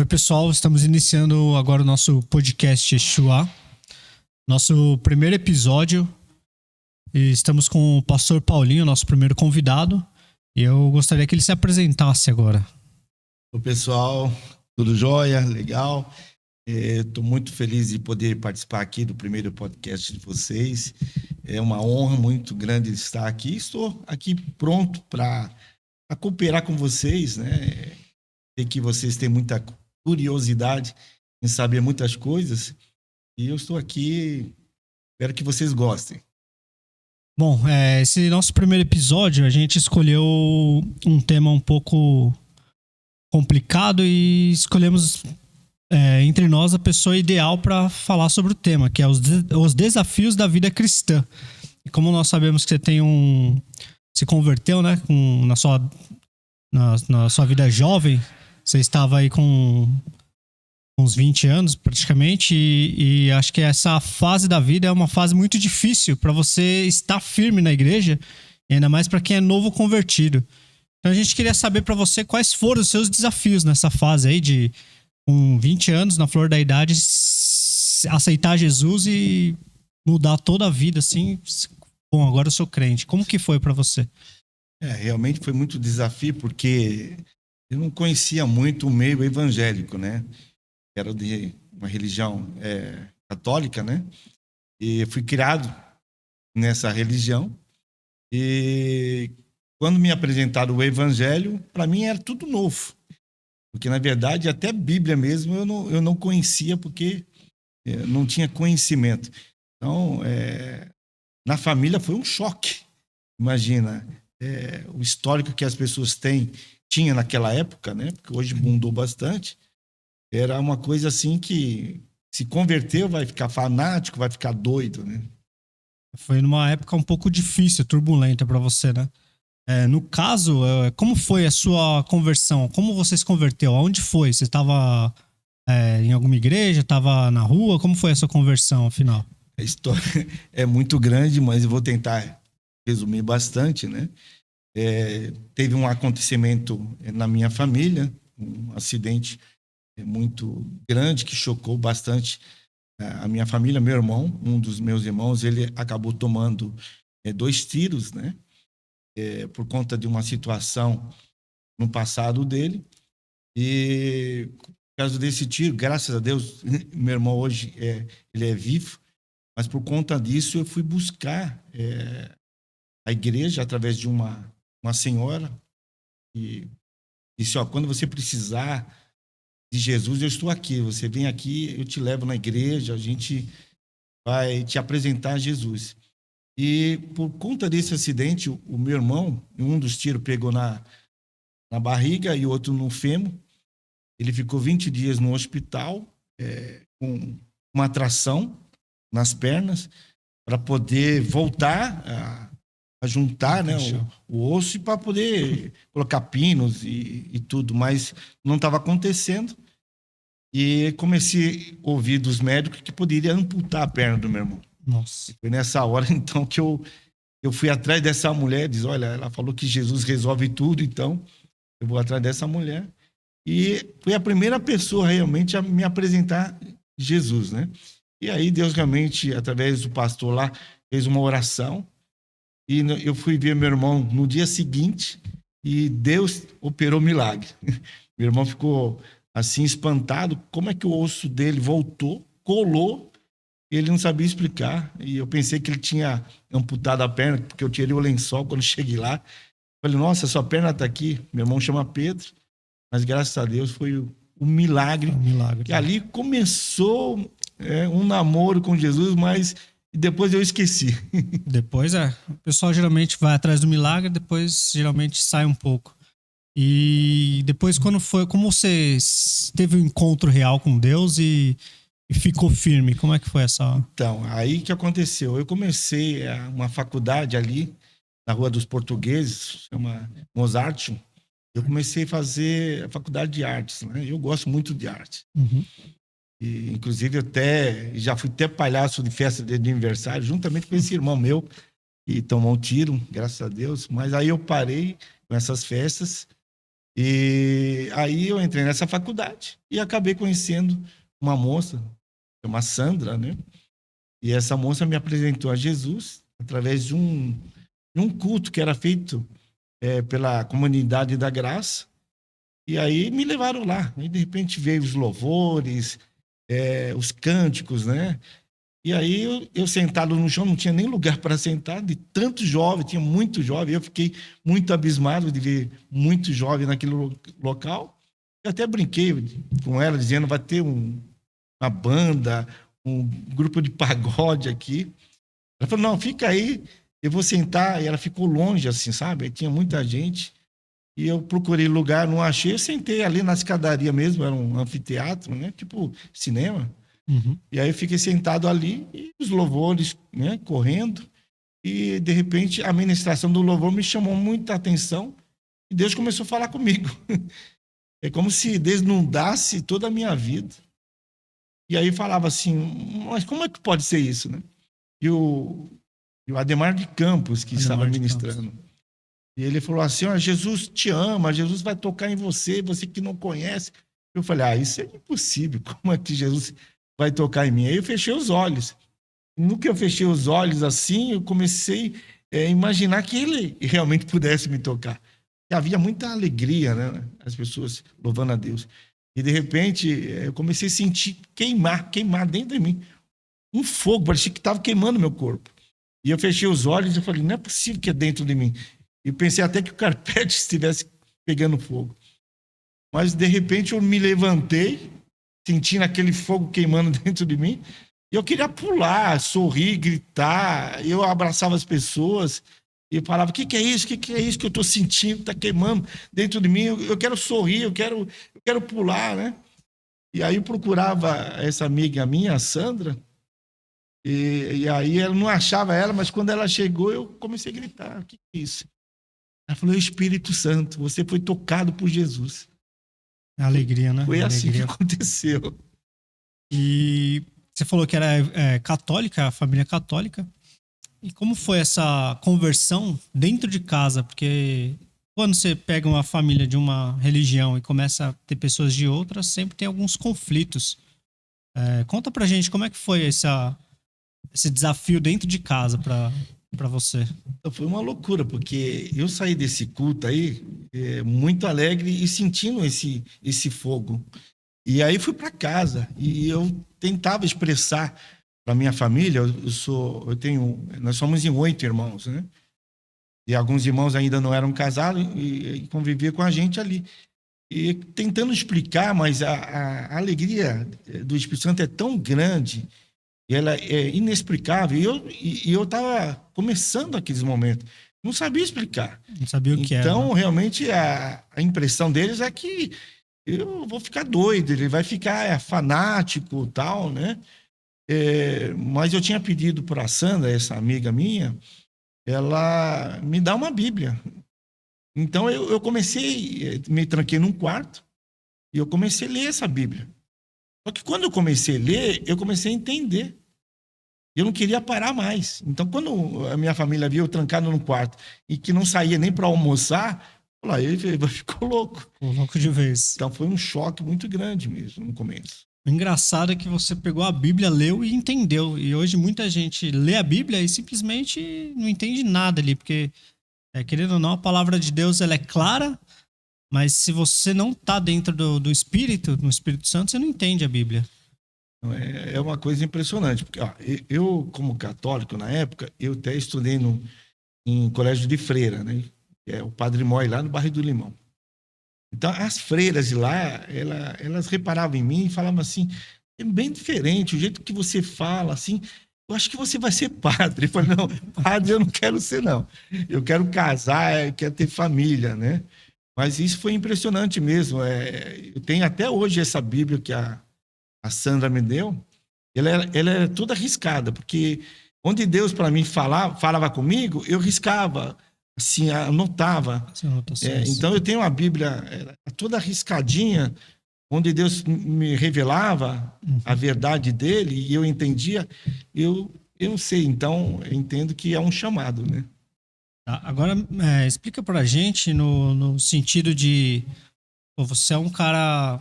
Oi, pessoal, estamos iniciando agora o nosso podcast Yeshua, nosso primeiro episódio, e estamos com o pastor Paulinho, nosso primeiro convidado, e eu gostaria que ele se apresentasse agora. O pessoal, tudo jóia? Legal. Estou muito feliz de poder participar aqui do primeiro podcast de vocês. É uma honra muito grande estar aqui. Estou aqui pronto para cooperar com vocês, né? Sei que vocês têm muita curiosidade em saber muitas coisas e eu estou aqui. Espero que vocês gostem. Bom, esse nosso primeiro episódio, a gente escolheu um tema um pouco complicado e escolhemos entre nós a pessoa ideal para falar sobre o tema, que é os desafios da vida cristã. E como nós sabemos que você se converteu, né, na sua vida jovem, você estava aí com uns 20 anos praticamente, e acho que essa fase da vida é uma fase muito difícil para você estar firme na igreja, e ainda mais para quem é novo convertido. Então a gente queria saber para você quais foram os seus desafios nessa fase aí de com 20 anos, na flor da idade, aceitar Jesus e mudar toda a vida, assim. Bom, agora eu sou crente. Como que foi para você? Realmente foi muito desafio, porque eu não conhecia muito o meio evangélico, né? Era de uma religião católica, né? E fui criado nessa religião. E quando me apresentaram o evangelho, para mim era tudo novo. Porque, na verdade, até a Bíblia mesmo eu não conhecia, porque não tinha conhecimento. Então, na família foi um choque. Imagina, o histórico que as pessoas tinha naquela época, né? Porque hoje mudou bastante. Era uma coisa assim que se converteu, vai ficar fanático, vai ficar doido, né? Foi numa época um pouco difícil, turbulenta para você, né? No caso, como foi a sua conversão? Como você se converteu? Aonde foi? Você estava em alguma igreja? Estava na rua? Como foi a sua conversão, afinal? A história é muito grande, mas eu vou tentar resumir bastante, né? Teve um acontecimento na minha família, um acidente muito grande que chocou bastante a minha família. Meu irmão, um dos meus irmãos, ele acabou tomando 2 tiros, né? Por conta de uma situação no passado dele. E por causa desse tiro, graças a Deus, meu irmão hoje ele é vivo, mas por conta disso eu fui buscar a igreja através de uma senhora e disse: ó, quando você precisar de Jesus, eu estou aqui. Você vem aqui, eu te levo na igreja, a gente vai te apresentar a Jesus. E por conta desse acidente, o meu irmão, um dos tiros pegou na barriga e outro no fêmur. Ele ficou 20 dias no hospital, com uma tração nas pernas, para poder voltar a juntar, né, o osso, e para poder colocar pinos e tudo, mas não estava acontecendo. E comecei a ouvir dos médicos que poderia amputar a perna do meu irmão. Nossa. Foi nessa hora, então, que eu fui atrás dessa mulher. Diz: olha, ela falou que Jesus resolve tudo, então eu vou atrás dessa mulher. E foi a primeira pessoa realmente a me apresentar Jesus, né? E aí Deus realmente, através do pastor lá, fez uma oração. E eu fui ver meu irmão no dia seguinte e Deus operou milagre. Meu irmão ficou assim espantado, como é que o osso dele voltou, colou, ele não sabia explicar. E eu pensei que ele tinha amputado a perna, porque eu tirei o lençol quando cheguei lá. Falei: nossa, sua perna está aqui. Meu irmão chama Pedro, mas graças a Deus foi um milagre. Um milagre. Que ali começou um namoro com Jesus, mas depois eu esqueci. Depois o pessoal geralmente vai atrás do milagre, depois geralmente sai um pouco. E depois, como você teve um encontro real com Deus e ficou firme? Como é que foi essa? Então, aí que aconteceu? Eu comecei uma faculdade ali na Rua dos Portugueses, chama Mozart. Eu comecei a fazer a faculdade de artes, né? Eu gosto muito de arte. Uhum. E, inclusive, já fui até palhaço de festa de aniversário, juntamente com esse irmão meu, que tomou um tiro, graças a Deus. Mas aí eu parei com essas festas E aí eu entrei nessa faculdade e acabei conhecendo uma moça, chamada Sandra, né? E essa moça me apresentou a Jesus através de um culto que era feito pela Comunidade da Graça. E aí me levaram lá. E de repente veio os louvores, os cânticos, né? E aí eu sentado no chão, não tinha nem lugar para sentar, de tanto jovem, tinha muito jovem. Eu fiquei muito abismado de ver muito jovem naquele local. Eu até brinquei com ela, dizendo vai ter uma banda, um grupo de pagode aqui. Ela falou, não, fica aí, eu vou sentar. E ela ficou longe, assim, sabe? Aí tinha muita gente. E eu procurei lugar, não achei. Eu sentei ali na escadaria mesmo, era um anfiteatro, né? Tipo cinema. Uhum. E aí eu fiquei sentado ali, e os louvores, né, correndo. E, de repente, a ministração do louvor me chamou muita atenção. E Deus começou a falar comigo. É como se desnudasse toda a minha vida. E aí falava assim, mas como é que pode ser isso, né? E o Ademar de Campos, que estava Ademar de ministrando. Campos. E ele falou assim, ó, Jesus te ama, Jesus vai tocar em você, você que não conhece. Eu falei, isso é impossível, como é que Jesus vai tocar em mim? Aí eu fechei os olhos. No que eu fechei os olhos assim, eu comecei a imaginar que ele realmente pudesse me tocar. E havia muita alegria, né? As pessoas louvando a Deus. E de repente, eu comecei a sentir queimar dentro de mim. Um fogo, parecia que estava queimando meu corpo. E eu fechei os olhos e falei, não é possível que é dentro de mim. E pensei até que o carpete estivesse pegando fogo. Mas de repente eu me levantei, sentindo aquele fogo queimando dentro de mim. E eu queria pular, sorrir, gritar. Eu abraçava as pessoas e falava: o que é isso? O que é isso que eu estou sentindo? Está queimando dentro de mim. Eu quero sorrir, eu quero pular, né? E aí eu procurava essa amiga minha, a Sandra, e aí eu não achava ela, mas quando ela chegou, eu comecei a gritar: o que é isso? Ela falou: Espírito Santo, você foi tocado por Jesus. Alegria, né? Foi assim que Alegria. aconteceu. E você falou que era católica, família católica. E como foi essa conversão dentro de casa? Porque quando você pega uma família de uma religião e começa a ter pessoas de outras, sempre tem alguns conflitos. Conta pra gente como é que foi esse desafio dentro de casa pra você. Então, foi uma loucura, porque eu saí desse culto aí muito alegre e sentindo esse fogo. E aí fui para casa e eu tentava expressar para minha família. Nós somos em 8 irmãos, né? E alguns irmãos ainda não eram casados e conviviam com a gente ali. E tentando explicar, mas a alegria do Espírito Santo é tão grande, e ela é inexplicável. E eu estava começando aqueles momentos, não sabia explicar. Não sabia o que era. Então, Né? realmente, a impressão deles é que eu vou ficar doido, ele vai ficar fanático, tal, né? Mas eu tinha pedido para a Sandra, essa amiga minha, ela me dá uma Bíblia. Então eu comecei, me tranquei num quarto e eu comecei a ler essa Bíblia. Só que quando eu comecei a ler, eu comecei a entender. Eu não queria parar mais. Então, quando a minha família viu eu trancado num quarto e que não saía nem para almoçar, ele ficou louco. Louco de vez. Então, foi um choque muito grande mesmo no começo. O engraçado é que você pegou a Bíblia, leu e entendeu. E hoje muita gente lê a Bíblia e simplesmente não entende nada ali, porque, querendo ou não, a palavra de Deus ela é clara, mas se você não tá dentro do Espírito, no Espírito Santo, você não entende a Bíblia. É uma coisa impressionante, porque eu, como católico, na época, eu até estudei em colégio de freira, né? O Padre Mói, lá no bairro do Limão. Então, as freiras de lá, elas reparavam em mim e falavam assim: é bem diferente, o jeito que você fala, assim, eu acho que você vai ser padre. Eu falei: não, padre eu não quero ser, não. Eu quero casar, eu quero ter família, né? Mas isso foi impressionante mesmo. Eu tenho até hoje essa Bíblia que a Sandra me deu. Ela é toda riscada, porque onde Deus para mim falava comigo, eu riscava, assim, anotava. Então eu tenho uma Bíblia toda riscadinha, onde Deus me revelava a verdade dele e eu entendia. Eu não sei, então eu entendo que é um chamado, né? Tá, agora, explica pra gente no sentido de, pô, você é um cara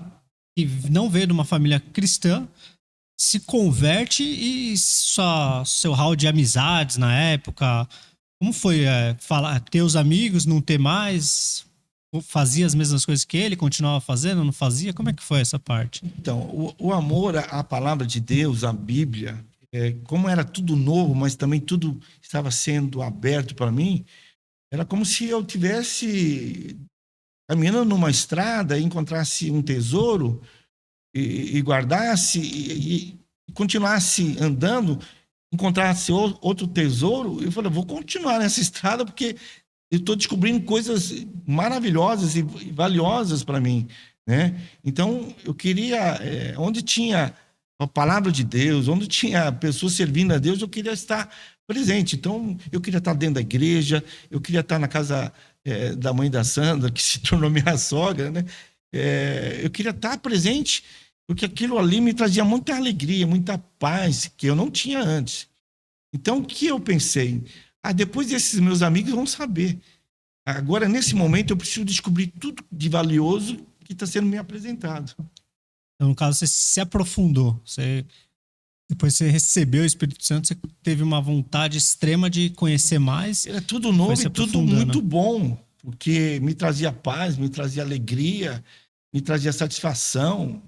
que não veio de uma família cristã, se converte e seu hall de amizades na época, como foi falar, ter os amigos, não ter mais, fazia as mesmas coisas que ele, continuava fazendo, não fazia? Como é que foi essa parte? Então, o amor à palavra de Deus, à Bíblia, como era tudo novo, mas também tudo estava sendo aberto para mim, era como se eu tivesse caminhando numa estrada e encontrasse um tesouro e guardasse e continuasse andando, encontrasse outro tesouro, eu falei, vou continuar nessa estrada porque eu estou descobrindo coisas maravilhosas e valiosas para mim, né? Então, eu queria, onde tinha a palavra de Deus, onde tinha pessoas servindo a Deus, eu queria estar presente. Então, eu queria estar dentro da igreja, eu queria estar na casa da mãe da Sandra, que se tornou minha sogra, né? Eu queria estar presente, porque aquilo ali me trazia muita alegria, muita paz, que eu não tinha antes. Então, o que eu pensei? Depois desses meus amigos vão saber. Agora, nesse momento, eu preciso descobrir tudo de valioso que está sendo me apresentado. Então, no caso, você se aprofundou. Depois você recebeu o Espírito Santo, você teve uma vontade extrema de conhecer mais. Era tudo novo e tudo muito bom, porque me trazia paz, me trazia alegria, me trazia satisfação.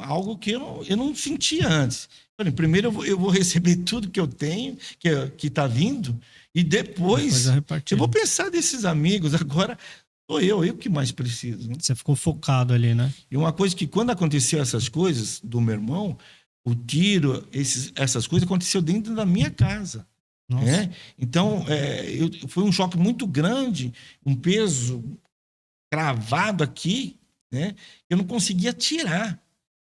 Algo que eu não sentia antes. Primeiro eu vou receber tudo que eu tenho, que está vindo, e depois eu vou pensar desses amigos. Agora sou eu que mais preciso. Né? Você ficou focado ali, né? E uma coisa que quando aconteceu essas coisas do meu irmão, o tiro, essas coisas aconteceu dentro da minha casa. Né? Então, foi um choque muito grande, um peso cravado aqui, né? Eu não conseguia tirar.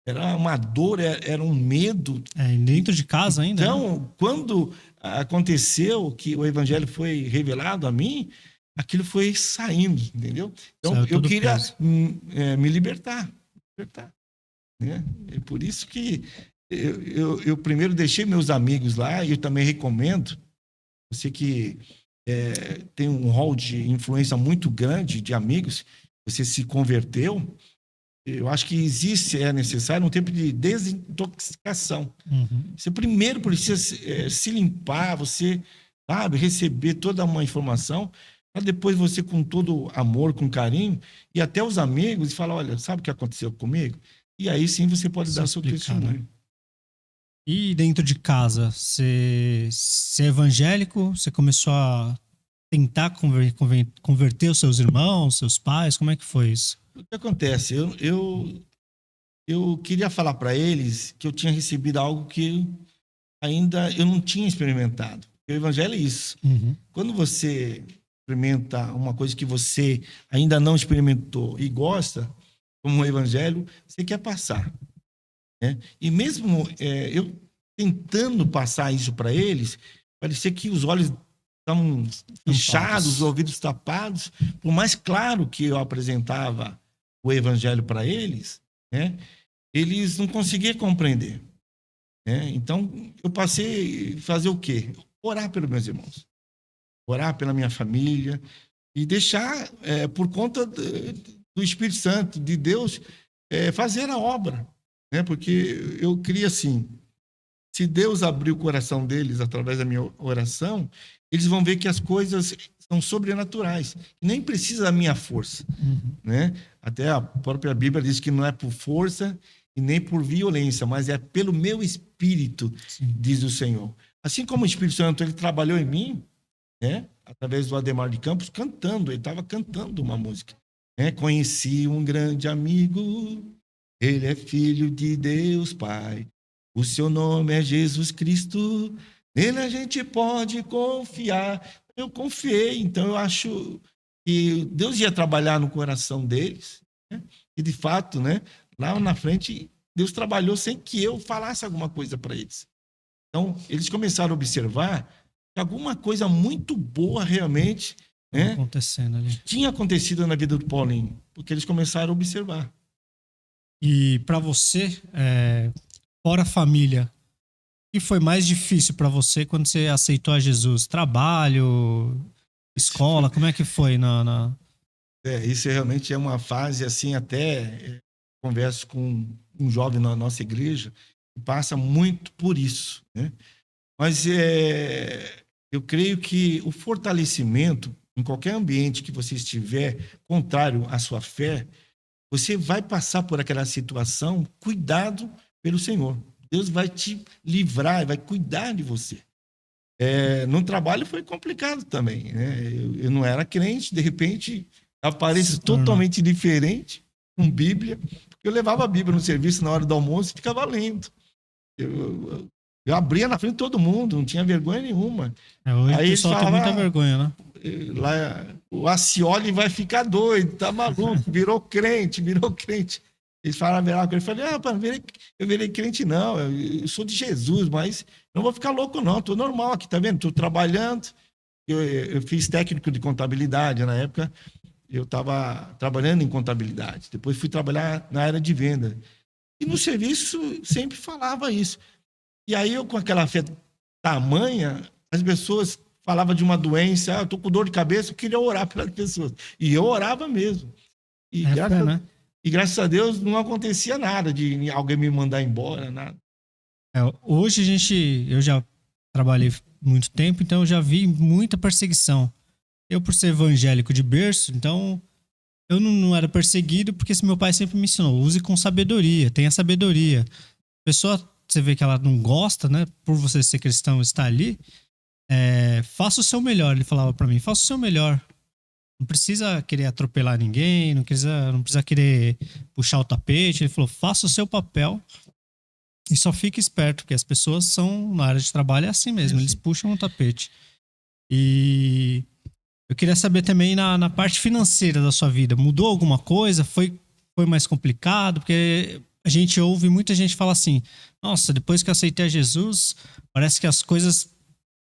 Era uma dor, era um medo. Dentro de casa ainda? Então, né? Quando aconteceu que o evangelho foi revelado a mim, aquilo foi saindo, entendeu? Então, eu queria me libertar. Né? É por isso que eu primeiro deixei meus amigos lá, e eu também recomendo, você que tem um rol de influência muito grande de amigos, você se converteu, eu acho que é necessário um tempo de desintoxicação. Uhum. Você primeiro precisa se limpar, você, sabe, receber toda uma informação, para depois você, com todo amor, com carinho, e até os amigos, e falar, olha, sabe o que aconteceu comigo? E aí sim você pode dar seu testemunho. Né? E dentro de casa, você é evangélico? Você começou a tentar converter os seus irmãos, seus pais? Como é que foi isso? O que acontece? Eu queria falar para eles que eu tinha recebido algo que ainda eu não tinha experimentado. O evangelho é isso. Uhum. Quando você experimenta uma coisa que você ainda não experimentou e gosta, como o evangelho, você quer passar. Né? E mesmo eu tentando passar isso para eles, parecia que os olhos estavam fechados, os ouvidos tapados. Por mais claro que eu apresentava o evangelho para eles, né? Eles não conseguiam compreender. Né? Então, eu passei a fazer o quê? Orar pelos meus irmãos. Orar pela minha família e deixar, por conta do Espírito Santo, de Deus, fazer a obra. Né? Porque eu queria assim, se Deus abrir o coração deles através da minha oração, eles vão ver que as coisas são sobrenaturais. Nem precisa da minha força. Uhum. Né? Até a própria Bíblia diz que não é por força e nem por violência, mas é pelo meu Espírito, sim, diz o Senhor. Assim como o Espírito Santo ele trabalhou em mim, né? Através do Ademar de Campos, cantando. Ele estava cantando uma música. Né? Conheci um grande amigo, ele é filho de Deus Pai. O seu nome é Jesus Cristo, nele a gente pode confiar. Eu confiei, então eu acho que Deus ia trabalhar no coração deles. Né? E, de fato, né, lá na frente, Deus trabalhou sem que eu falasse alguma coisa para eles. Então, eles começaram a observar que alguma coisa muito boa realmente, né, tinha acontecido na vida do Paulinho, porque eles começaram a observar. E para você, fora a família, o que foi mais difícil para você quando você aceitou a Jesus? Trabalho, Escola, como é que foi Isso realmente é uma fase, assim, converso com um jovem na nossa igreja, que passa muito por isso, né? Mas eu creio que o fortalecimento, em qualquer ambiente que você estiver contrário à sua fé, você vai passar por aquela situação cuidado pelo Senhor. Deus vai te livrar, vai cuidar de você. No trabalho foi complicado também, né? Eu não era crente, de repente apareço se tornou? totalmente diferente com Bíblia, porque eu levava a Bíblia no serviço na hora do almoço e ficava lendo. Eu abria na frente de todo mundo, não tinha vergonha nenhuma. Hoje o Aí eles pessoal tem falavam, muita vergonha, né? lá, o Acioli vai ficar doido, tá maluco, virou crente, virou crente. Eles falaram, eu falei, eu virei crente não, eu sou de Jesus, mas não vou ficar louco não, tô normal aqui, tá vendo? Tô trabalhando, eu fiz técnico de contabilidade na época, eu estava trabalhando em contabilidade, depois fui trabalhar na área de venda. E no serviço sempre falava isso. E aí eu, com aquela fé tamanha, as pessoas falavam de uma doença, eu tô com dor de cabeça, eu queria orar pelas pessoas. E eu orava mesmo. E, É fé, graças, né? e graças a Deus não acontecia nada de alguém me mandar embora, nada. Hoje eu já trabalhei muito tempo, então eu já vi muita perseguição. Eu, por ser evangélico de berço, então eu não era perseguido porque esse meu pai sempre me ensinou, use com sabedoria, tenha sabedoria. A pessoa, você vê que ela não gosta, né? Por você ser cristão, estar ali, faça o seu melhor, ele falava pra mim, faça o seu melhor. Não precisa querer atropelar ninguém, não precisa querer puxar o tapete. Ele falou, faça o seu papel e só fique esperto, porque as pessoas são, na área de trabalho, é assim mesmo, eles puxam o tapete. E eu queria saber também na parte financeira da sua vida, mudou alguma coisa? Foi mais complicado? Porque a gente ouve muita gente falar assim, nossa, depois que eu aceitei a Jesus, parece que as coisas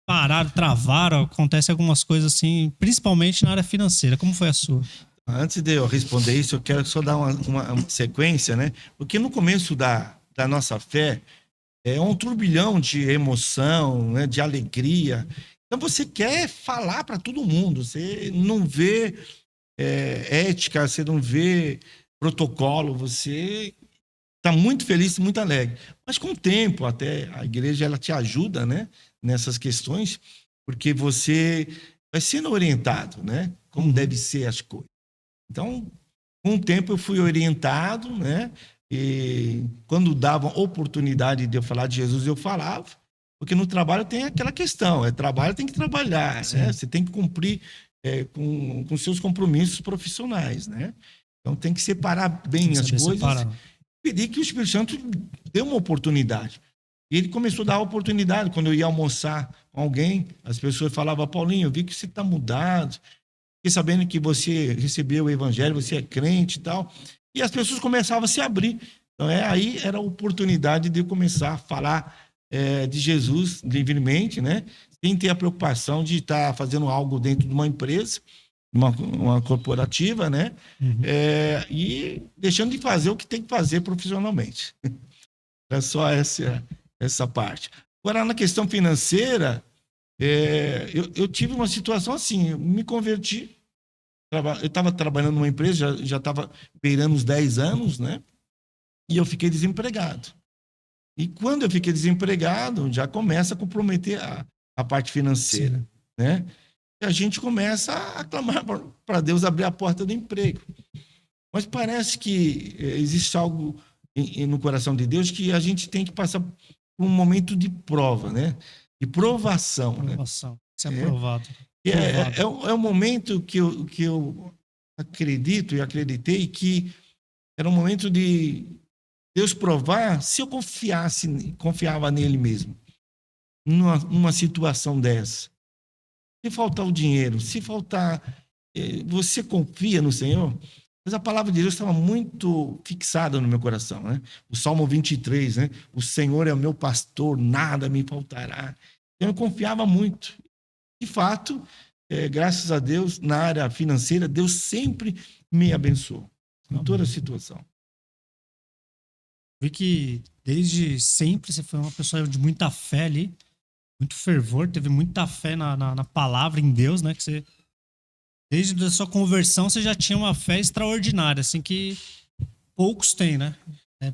pararam, travaram, acontece algumas coisas assim, principalmente na área financeira. Como foi a sua? Antes de eu responder isso, eu quero só dar uma sequência, né? Porque no começo da nossa fé, é um turbilhão de emoção, né? De alegria. Então você quer falar para todo mundo, você não vê ética, você não vê protocolo, você está muito feliz, muito alegre. Mas com o tempo, até a igreja ela te ajuda, né, nessas questões, porque você vai sendo orientado, né, como deve ser as coisas. Então, com o tempo eu fui orientado, né, e quando davam oportunidade de eu falar de Jesus, eu falava, porque no trabalho tem aquela questão, trabalho tem que trabalhar, né? Você tem que cumprir com seus compromissos profissionais, né? Então tem que separar Tem bem que as saber coisas, separar. pedir que o Espírito Santo dê uma oportunidade. E ele começou a dar oportunidade. Quando eu ia almoçar com alguém, as pessoas falavam, Paulinho, eu vi que você está mudado, fiquei sabendo que você recebeu o evangelho, você é crente e tal. E as pessoas começavam a se abrir. Então, aí era a oportunidade de eu começar a falar de Jesus livremente, né? Sem ter a preocupação de estar fazendo algo dentro de uma empresa, uma corporativa, né? E deixando de fazer o que tem que fazer profissionalmente. É só essa parte. Agora, na questão financeira, eu tive uma situação assim, eu me converti, eu estava trabalhando numa empresa, já estava beirando os 10 anos, né? E eu fiquei desempregado. E quando eu fiquei desempregado, já começa a comprometer a parte financeira, Sim. né? E a gente começa a clamar para Deus abrir a porta do emprego. Mas parece que existe algo no coração de Deus que a gente tem que passar por um momento de prova, né? De provação, né? Aprovação. Ser aprovado. É um momento que eu acredito e acreditei que era um momento de Deus provar se eu confiava nele mesmo, numa situação dessa. Se faltar o dinheiro, se faltar. Você confia no Senhor? Mas a palavra de Deus estava muito fixada no meu coração, né? O Salmo 23, né? O Senhor é o meu pastor, nada me faltará. Eu confiava muito. De fato, graças a Deus, na área financeira, Deus sempre me abençoou, em toda situação. Vi que desde sempre você foi uma pessoa de muita fé ali, muito fervor, teve muita fé na palavra, em Deus, né? Que você Desde a sua conversão, você já tinha uma fé extraordinária, assim, que poucos têm, né?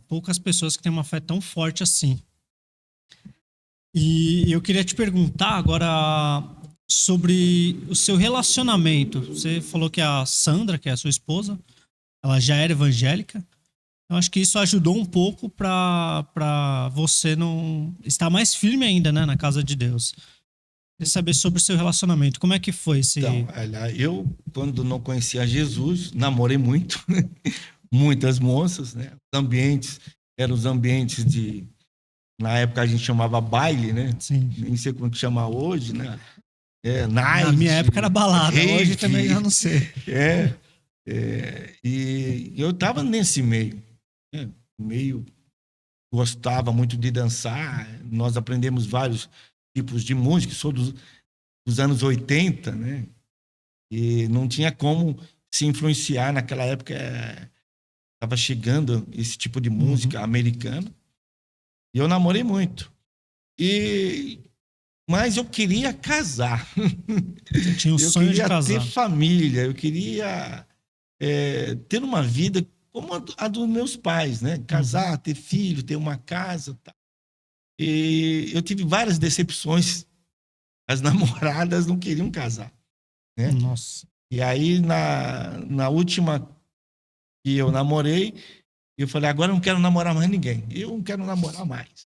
Poucas pessoas que têm uma fé tão forte assim. E eu queria te perguntar agora sobre o seu relacionamento. Você falou que a Sandra, que é a sua esposa, ela já era evangélica. Eu acho que isso ajudou um pouco para você não estar mais firme ainda, né, na casa de Deus. Queria saber sobre o seu relacionamento. Como é que foi esse... Então, olha, eu, quando não conhecia Jesus, namorei muito, muitas moças, né? Os ambientes eram os ambientes de... Na época a gente chamava baile, né? Sim. Nem sei como que chama hoje, né? Na minha época era balada, rave, hoje também já não sei. E eu estava nesse meio, né? Meio gostava muito de dançar. Nós aprendemos vários tipos de música, sou dos anos 80, né? E não tinha como se influenciar naquela época. Estava chegando esse tipo de música americana. E eu namorei muito. Mas eu queria casar. Você tinha o sonho de casar. Eu queria ter família, eu queria ter uma vida como a dos meus pais, né? Casar, ter filho, ter uma casa. Tá. E eu tive várias decepções. As namoradas não queriam casar, né? Nossa. E aí, na última que eu namorei, eu falei, agora eu não quero namorar mais ninguém. Eu não quero namorar mais.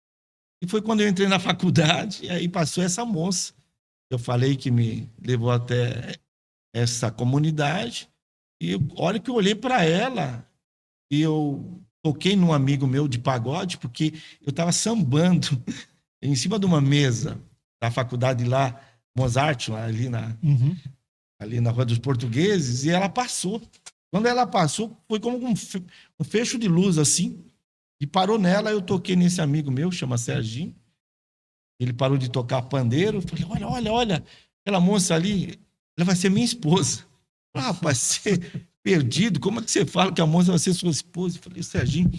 E foi quando eu entrei na faculdade, e aí passou essa moça. Eu falei que me levou até essa comunidade. E olha que eu olhei para ela e eu toquei num amigo meu de pagode, porque eu estava sambando em cima de uma mesa da faculdade lá, Mozart, ali na Rua dos Portugueses, e ela passou. Quando ela passou, foi como um fecho de luz, assim, e parou nela. Eu toquei nesse amigo meu, chama Serginho. Ele parou de tocar pandeiro. Eu falei, olha, aquela moça ali, ela vai ser minha esposa. Rapaz, você perdido, como é que você fala que a moça vai ser sua esposa? Eu falei, Serginho,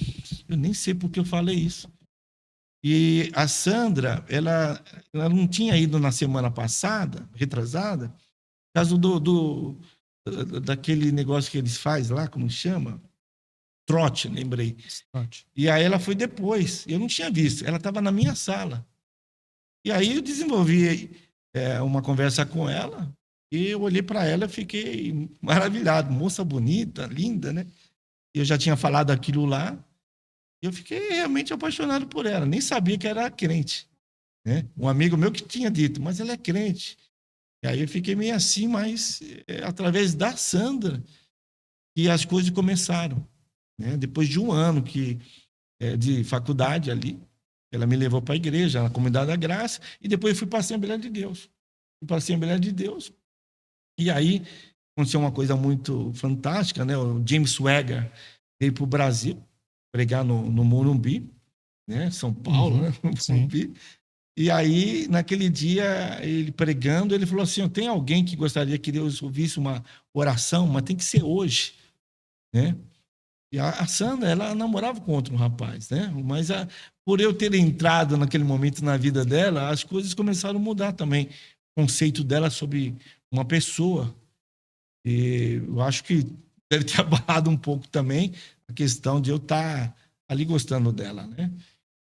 eu nem sei por que eu falei isso. E a Sandra, ela não tinha ido na semana passada, retrasada, por causa daquele negócio que eles fazem lá, como chama? Trote, lembrei. Trote. E aí ela foi depois, eu não tinha visto, ela estava na minha sala. E aí eu desenvolvi uma conversa com ela, e eu olhei para ela e fiquei maravilhado. Moça bonita, linda, né? Eu já tinha falado aquilo lá, e eu fiquei realmente apaixonado por ela. Nem sabia que era crente, né? Um amigo meu que tinha dito, mas ela é crente. E aí eu fiquei meio assim, mas através da Sandra que as coisas começaram, né? Depois de um ano de faculdade ali, ela me levou para a igreja, na Comunidade da Graça, e depois eu fui para a Assembleia de Deus. Fui para a Assembleia de Deus, e aí aconteceu uma coisa muito fantástica, né? O James Swagger veio para o Brasil pregar no Morumbi, né? São Paulo, né? Morumbi. E aí, naquele dia, ele pregando, ele falou assim, tem alguém que gostaria que Deus ouvisse uma oração, mas tem que ser hoje, né? E a Sandra, ela namorava com outro rapaz, né? Mas por eu ter entrado naquele momento na vida dela, as coisas começaram a mudar também. O conceito dela sobre uma pessoa. E eu acho que deve ter abalado um pouco também a questão de eu estar ali gostando dela, né?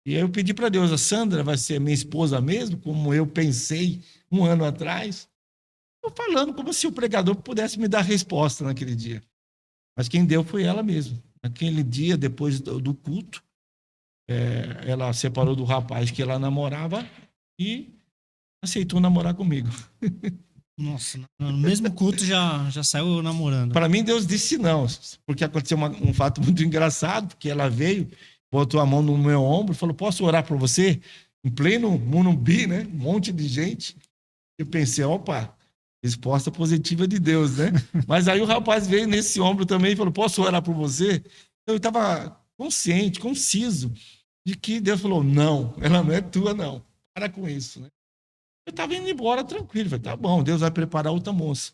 E aí eu pedi para Deus, a Sandra vai ser minha esposa mesmo, como eu pensei um ano atrás. Eu falando como se o pregador pudesse me dar resposta naquele dia. Mas quem deu foi ela mesma. Naquele dia, depois do culto, ela separou do rapaz que ela namorava e aceitou namorar comigo. Nossa, no mesmo culto já saiu namorando. Para mim, Deus disse não, porque aconteceu um fato muito engraçado, porque ela veio, botou a mão no meu ombro e falou, posso orar por você? Em pleno Morumbi, né? Um monte de gente. Eu pensei, opa, resposta positiva de Deus, né? Mas aí o rapaz veio nesse ombro também e falou, posso orar por você? Eu estava consciente, conciso, de que Deus falou, não, ela não é tua, não. Para com isso, né? Eu estava indo embora tranquilo, falei, tá bom, Deus vai preparar outra moça.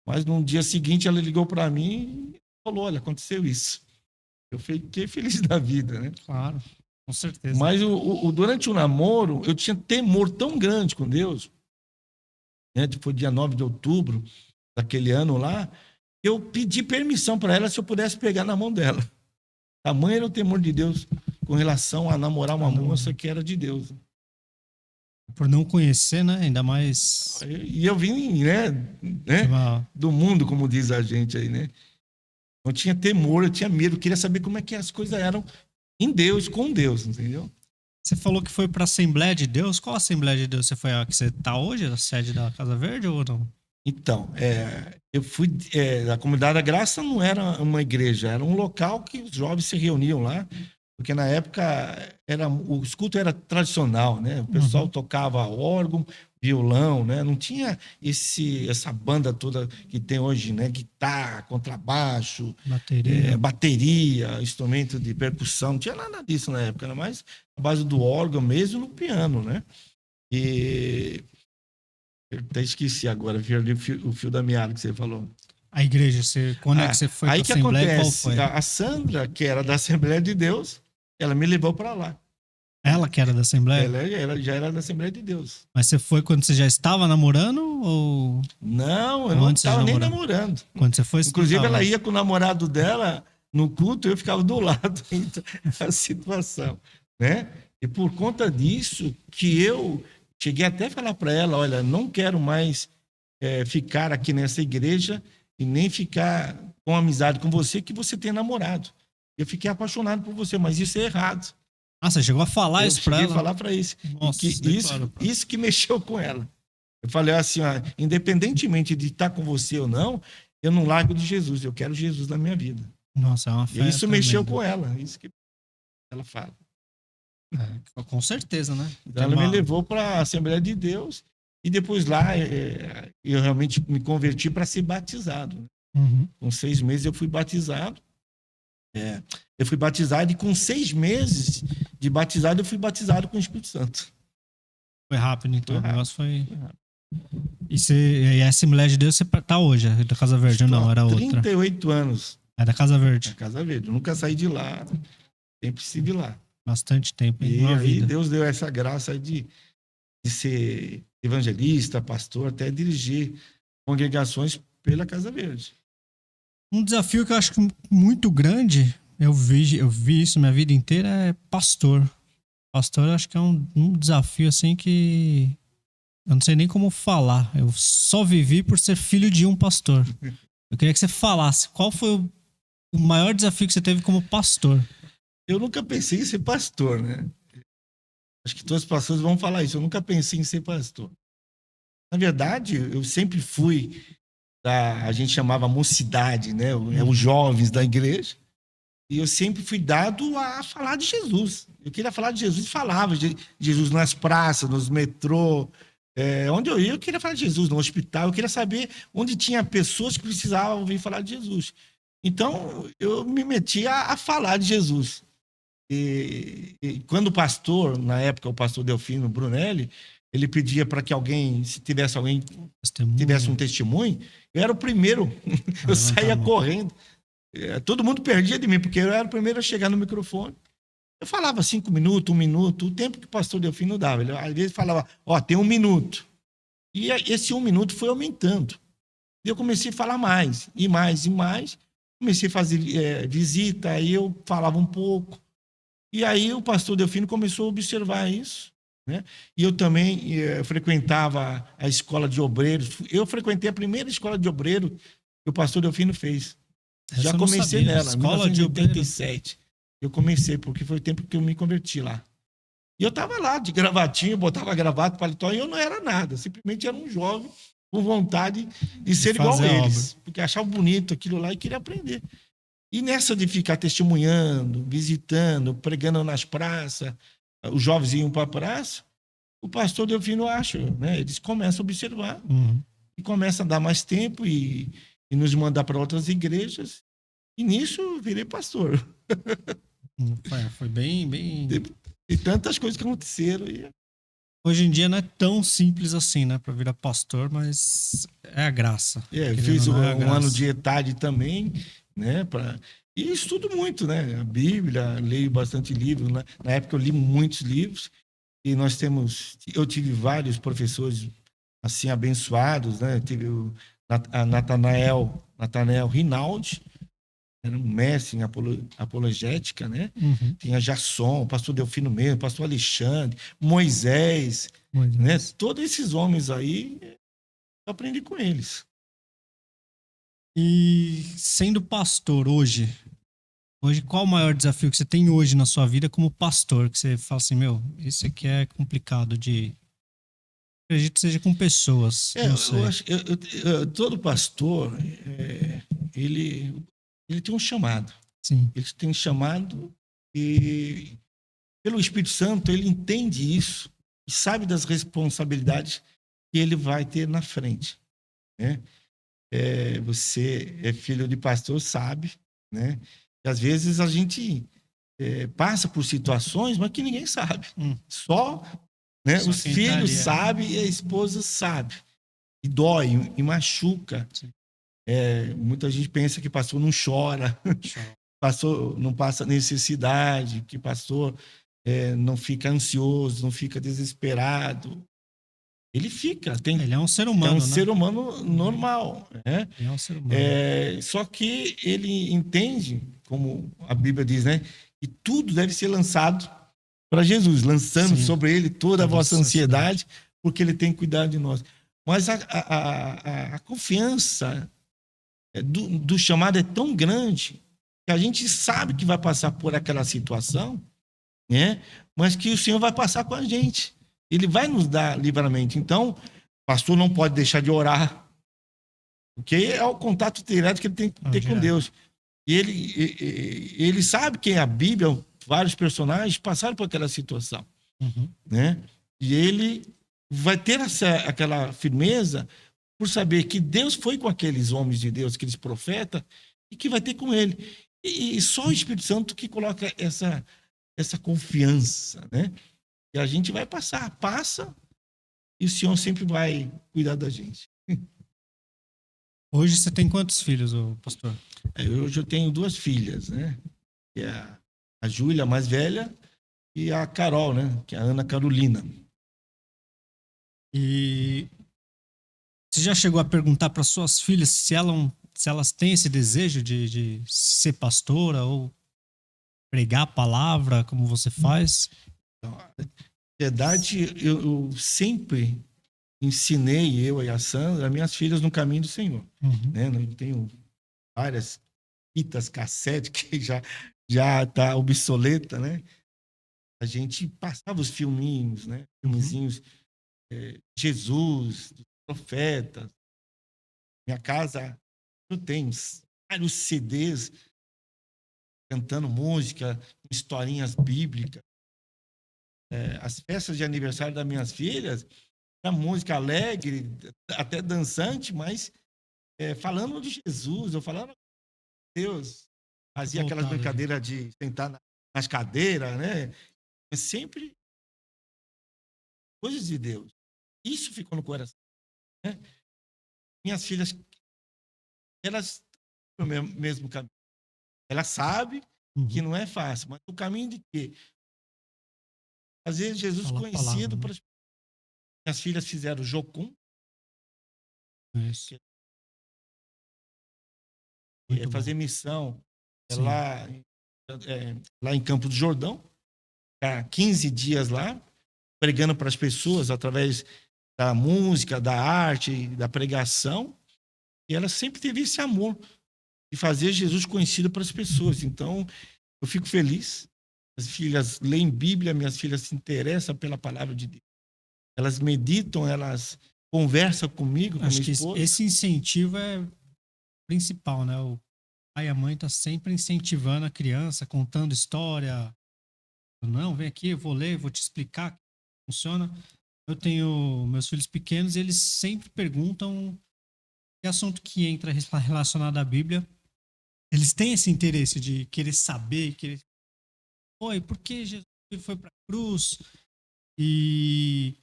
Mas no dia seguinte ela ligou para mim e falou, olha, aconteceu isso. Eu fiquei feliz da vida, né? Claro, com certeza. Mas durante o namoro, eu tinha temor tão grande com Deus, né? Foi dia 9 de outubro, daquele ano lá, eu pedi permissão para ela se eu pudesse pegar na mão dela. Tamanho era o temor de Deus com relação a namorar uma moça que era de Deus. Por não conhecer, né? Ainda mais. E eu vim, do mundo, como diz a gente aí, né? Eu tinha temor, eu tinha medo, eu queria saber como é que as coisas eram em Deus, com Deus, entendeu? Você falou que foi para a Assembleia de Deus. Qual Assembleia de Deus? Você foi a que você está hoje, a sede da Casa Verde ou não? Então, eu fui. A Comunidade da Graça não era uma igreja, era um local que os jovens se reuniam lá, porque na época o culto era tradicional, né? O pessoal tocava órgão, violão, né? Não tinha essa banda toda que tem hoje, né? Guitarra, contrabaixo, bateria, instrumento de percussão, não tinha nada disso na época, era mais a base do órgão mesmo no piano, né? E eu até esqueci agora, vi ali o fio da meada que você falou. A igreja, quando é que você foi para a Assembleia? Acontece, qual foi? A Sandra, que era da Assembleia de Deus, ela me levou para lá. Ela que era da Assembleia? Ela já era da Assembleia de Deus. Mas você foi quando você já estava namorando ou... Não, eu não estava nem namorando. Quando você foi... Inclusive, ela ia com o namorado dela no culto, eu ficava do lado da situação, né? E por conta disso que eu cheguei até a falar para ela, olha, não quero mais ficar aqui nessa igreja e nem ficar com amizade com você, que você tem namorado. Eu fiquei apaixonado por você, mas isso é errado. Ah, você chegou a falar isso para ela? Eu cheguei a falar para isso. Nossa, isso que mexeu com ela. Eu falei assim, ó, independentemente de estar com você ou não, eu não largo de Jesus, eu quero Jesus na minha vida. Nossa, é uma fé. E isso mexeu com ela, isso que ela fala. Com certeza, né? Então, ela me levou para a Assembleia de Deus e depois lá eu realmente me converti para ser batizado. Com 6 meses eu fui batizado. Eu fui batizado e com 6 meses de batizado eu fui batizado com o Espírito Santo. Foi rápido, então. O negócio foi rápido. E a Assembleia de Deus você tá hoje, da Casa Verde ou não? Era outra? 38 anos. É da Casa Verde. Da Casa Verde. Eu nunca saí de lá, sempre estive lá. Bastante tempo. E aí Deus deu essa graça aí de ser evangelista, pastor, até dirigir congregações pela Casa Verde. Um desafio que eu acho muito grande, eu vi isso minha vida inteira, é pastor. Pastor, eu acho que é um desafio assim que eu não sei nem como falar. Eu só vivi por ser filho de um pastor. Eu queria que você falasse qual foi o maior desafio que você teve como pastor. Eu nunca pensei em ser pastor, né? Acho que todos os pastores vão falar isso. Eu nunca pensei em ser pastor. Na verdade, eu sempre fui a gente chamava mocidade, né? Os jovens da igreja. E eu sempre fui dado a falar de Jesus. Eu queria falar de Jesus e falava de Jesus nas praças, nos metrô. Onde eu ia, eu queria falar de Jesus. No hospital, eu queria saber onde tinha pessoas que precisavam ouvir falar de Jesus. Então, eu me metia a falar de Jesus. E quando o pastor, na época o pastor Delfino Brunelli, ele pedia para que alguém, se tivesse alguém tivesse um testemunho, eu era o primeiro, eu saía correndo. Todo mundo perdia de mim, porque eu era o primeiro a chegar no microfone. Eu falava 5 minutos, 1 minuto, o tempo que o pastor Delfino dava. Ele, às vezes, falava, tem 1 minuto. E esse 1 minuto foi aumentando. E eu comecei a falar mais, e mais, e mais. Comecei a fazer visita, aí eu falava um pouco. E aí o pastor Delfino começou a observar isso, né? E eu também frequentava a escola de obreiros. Eu frequentei a primeira escola de obreiro que o pastor Delfino fez. Já comecei nela, em 1987. Eu comecei, porque foi o tempo que eu me converti lá. E eu estava lá, de gravatinho, botava gravata, paletó, e eu não era nada. Simplesmente era um jovem com vontade de ser igual a eles. Porque achava bonito aquilo lá e queria aprender. E nessa de ficar testemunhando, visitando, pregando nas praças, os jovens iam para a praça, o pastor Delfino acha, né? Eles começam a observar e começam a dar mais tempo e nos mandar para outras igrejas. E nisso eu virei pastor. Foi bem... E tantas coisas que aconteceram. Hoje em dia não é tão simples assim, né? Para virar pastor, mas é a graça. Fiz um ano de ETAD também, né? E estudo muito, né? A Bíblia, leio bastante livros. Né? Na época eu li muitos livros. E eu tive vários professores assim abençoados, né? Tive a Natanael Rinaldi, era um mestre em apologética, né? Uhum. Tinha Jasson, pastor Delfino mesmo, pastor Alexandre, Moisés, né? Todos esses homens aí, eu aprendi com eles. E sendo pastor hoje, qual o maior desafio que você tem hoje na sua vida como pastor? Que você fala assim, meu, isso aqui é complicado de... Acredito que seja com pessoas, não sei. Eu acho, todo pastor, ele tem um chamado. Sim. Ele tem um chamado e, pelo Espírito Santo, ele entende isso e sabe das responsabilidades que ele vai ter na frente, né? Você é filho de pastor, sabe, né? E às vezes a gente passa por situações, mas que ninguém sabe. Só, né, Só os quem tá filhos ali, sabem e a esposa sabe. E dói, e machuca. Muita gente pensa que pastor não chora, pastor não passa necessidade, que pastor não fica ansioso, não fica desesperado. Ele fica. Ele é um ser humano, é um né? ser humano normal. Né? Ele é um ser humano. Só que ele entende, como a Bíblia diz, né, que tudo deve ser lançado para Jesus, lançando sobre ele toda a vossa ansiedade, porque ele tem cuidado de nós. Mas a confiança do chamado é tão grande que a gente sabe que vai passar por aquela situação, né? Mas que o Senhor vai passar com a gente. Ele vai nos dar livramento. Então, o pastor não pode deixar de orar, porque é o contato direto que ele tem que ter com Deus. E ele sabe que a Bíblia, vários personagens passaram por aquela situação, né? E ele vai ter aquela firmeza por saber que Deus foi com aqueles homens de Deus, aqueles profetas, e que vai ter com ele. E só o Espírito Santo que coloca essa confiança, né? E a gente vai passa, e o Senhor sempre vai cuidar da gente. Hoje você tem quantos filhos, pastor? Hoje eu tenho 2 filhas, né? Que é a Júlia, a mais velha, e a Carol, né? Que é a Ana Carolina. E você já chegou a perguntar para suas filhas se elas têm esse desejo de ser pastora ou pregar a palavra como você faz? Então, na verdade, eu sempre ensinei, eu e a Sandra, minhas filhas no caminho do Senhor. Né? Eu tenho várias fitas cassete que já tá obsoleta, né? A gente passava os filminhos, né? Filmezinhos, Jesus, profetas. Minha casa, eu tenho vários CDs cantando música, historinhas bíblicas. As festas de aniversário das minhas filhas, a música alegre, até dançante, mas falando de Jesus, eu falando de Deus. Fazia aquelas brincadeiras de sentar nas cadeiras, né? É sempre coisas de Deus. Isso ficou no coração. Né? Minhas filhas, elas no mesmo caminho. Elas sabem que não é fácil, mas o caminho de quê? Fazer Jesus conhecido para as... Minhas filhas fizeram o Jocum. Isso. Fazer missão lá em Campo do Jordão. Ficar 15 dias lá, pregando para as pessoas através da música, da arte, da pregação. E ela sempre teve esse amor de fazer Jesus conhecido para as pessoas. Então, eu fico feliz. As filhas leem Bíblia, minhas filhas se interessam pela palavra de Deus. Elas meditam, elas conversam comigo, com minha esposa. Que esse incentivo é principal, né? O pai e a mãe estão sempre incentivando a criança, contando história. Não, vem aqui, eu vou ler, vou te explicar como funciona. Eu tenho meus filhos pequenos e eles sempre perguntam que assunto que entra relacionado à Bíblia. Eles têm esse interesse de querer saber, Oi, por que Jesus foi para a cruz? E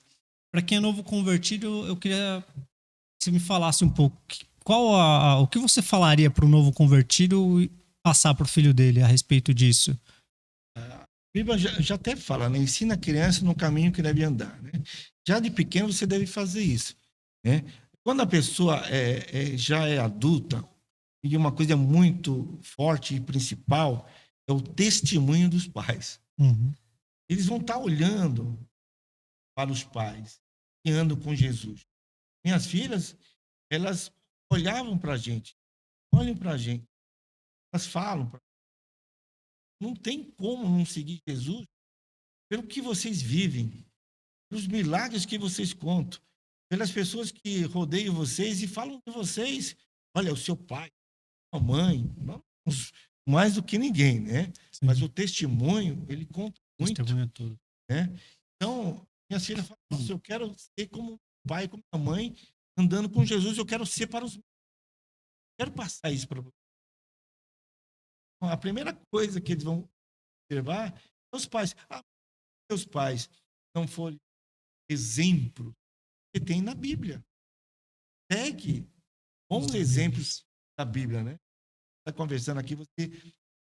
para quem é novo convertido, eu queria que você me falasse um pouco o que você falaria para o novo convertido e passar para o filho dele a respeito disso. A Bíblia já até fala, né? Ensina a criança no caminho que deve andar. Né? Já de pequeno você deve fazer isso. Né? Quando a pessoa já é adulta, e uma coisa muito forte e principal é o testemunho dos pais. Uhum. Eles vão estar olhando para os pais que andam com Jesus. Minhas filhas, elas olhavam para a gente, olham para a gente, elas falam. Não tem como não seguir Jesus pelo que vocês vivem, pelos milagres que vocês contam, pelas pessoas que rodeiam vocês e falam de vocês. Olha, o seu pai, a mãe, mais do que ninguém, né? Sim. Mas o testemunho, ele conta muito. Testemunho é tudo. Né? Então, minha filha fala, nossa, eu quero ser como o pai, como a mãe, andando com Jesus, eu quero ser para os... Quero passar isso para você. A primeira coisa que eles vão observar é os pais. Seus pais não forem exemplo que tem na Bíblia. Pegue bons exemplos da Bíblia, né? Está conversando aqui, você,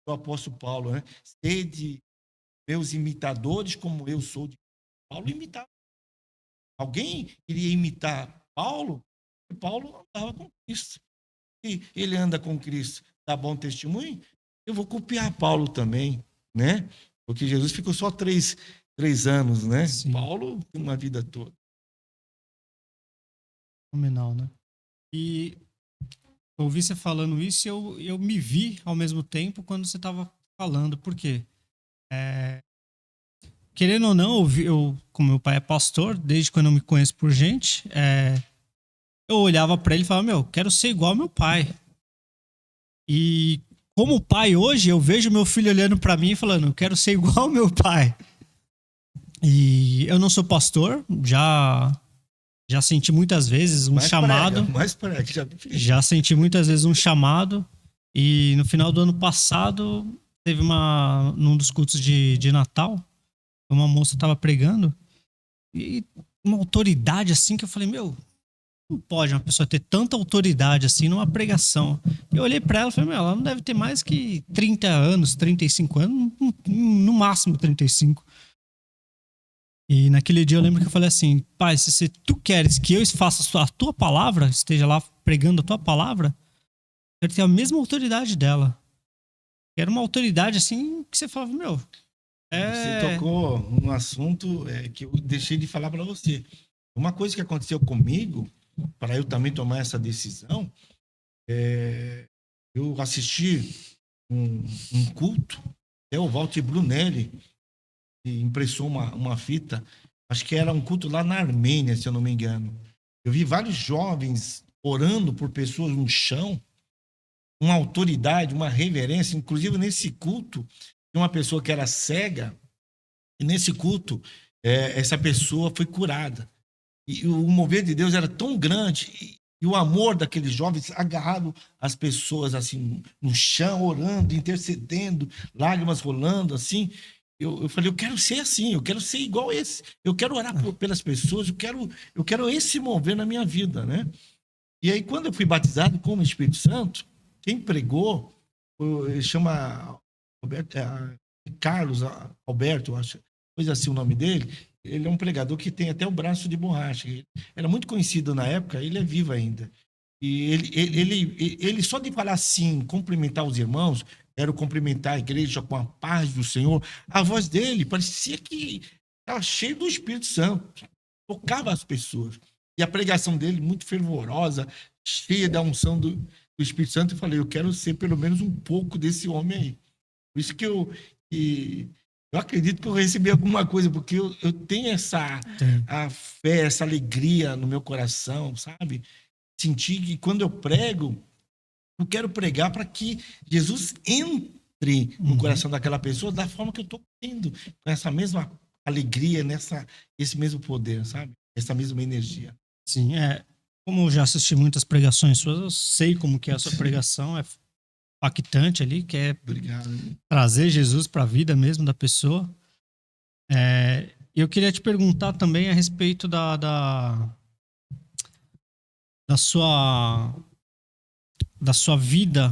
o apóstolo Paulo, né? Sede meus imitadores, como eu sou de Paulo imitava. Alguém iria imitar Paulo? Porque Paulo andava com Cristo. E ele anda com Cristo, dá bom testemunho? Eu vou copiar Paulo também, né? Porque Jesus ficou só três anos, né? Sim. Paulo tem uma vida toda. Fenomenal, né? E ouvi você falando isso e eu me vi ao mesmo tempo quando você estava falando. Por quê? Querendo ou não, como meu pai é pastor, desde quando eu me conheço por gente, eu olhava para ele e falava, meu, quero ser igual ao meu pai. E como pai hoje, eu vejo meu filho olhando para mim e falando, eu quero ser igual ao meu pai. E eu não sou pastor, já senti muitas vezes um chamado. Já senti muitas vezes um chamado. E no final do ano passado, teve num dos cultos de Natal, uma moça estava pregando e uma autoridade assim que eu falei, meu, não pode uma pessoa ter tanta autoridade assim numa pregação. Eu olhei para ela e falei, meu, ela não deve ter mais que 30 anos, 35 anos, no máximo 35. E naquele dia eu lembro que eu falei assim, pai, se tu queres que eu faça a tua palavra, esteja lá pregando a tua palavra, eu quero ter a mesma autoridade dela. Era uma autoridade assim que você falava, meu... Você tocou um assunto que eu deixei de falar para você. Uma coisa que aconteceu comigo, para eu também tomar essa decisão, eu assisti um culto, o Walter Brunelli impressou uma fita, acho que era um culto lá na Armênia, se eu não me engano. Eu vi vários jovens orando por pessoas no chão, uma autoridade, uma reverência, inclusive nesse culto, uma pessoa que era cega, e nesse culto, essa pessoa foi curada. E o mover de Deus era tão grande, e o amor daqueles jovens agarrado as pessoas assim no chão, orando, intercedendo, lágrimas rolando, assim. Eu falei, eu quero ser assim, eu quero ser igual esse. Eu quero orar pelas pessoas, eu quero esse mover na minha vida, né? E aí, quando eu fui batizado com o Espírito Santo, quem pregou, chama Carlos Alberto, acho, coisa assim o nome dele. Ele é um pregador que tem até o braço de borracha. Ele era muito conhecido na época, ele é vivo ainda. E ele só de falar assim, cumprimentar os irmãos, era cumprimentar a igreja com a paz do Senhor, a voz dele parecia que estava cheia do Espírito Santo, tocava as pessoas. E a pregação dele muito fervorosa, cheia da unção do Espírito Santo. Eu falei, eu quero ser pelo menos um pouco desse homem aí. Por isso que eu acredito que eu recebi alguma coisa, porque eu tenho a fé, essa alegria no meu coração, sabe? Sentir que quando eu prego, eu quero pregar para que Jesus entre no coração daquela pessoa da forma que eu estou tendo, com essa mesma alegria, esse mesmo poder, sabe? Essa mesma energia. Sim, como eu já assisti muitas pregações suas, eu sei como que é a sua pregação, é impactante ali, que é Obrigado. Trazer Jesus para a vida mesmo da pessoa. Eu queria te perguntar também a respeito da sua vida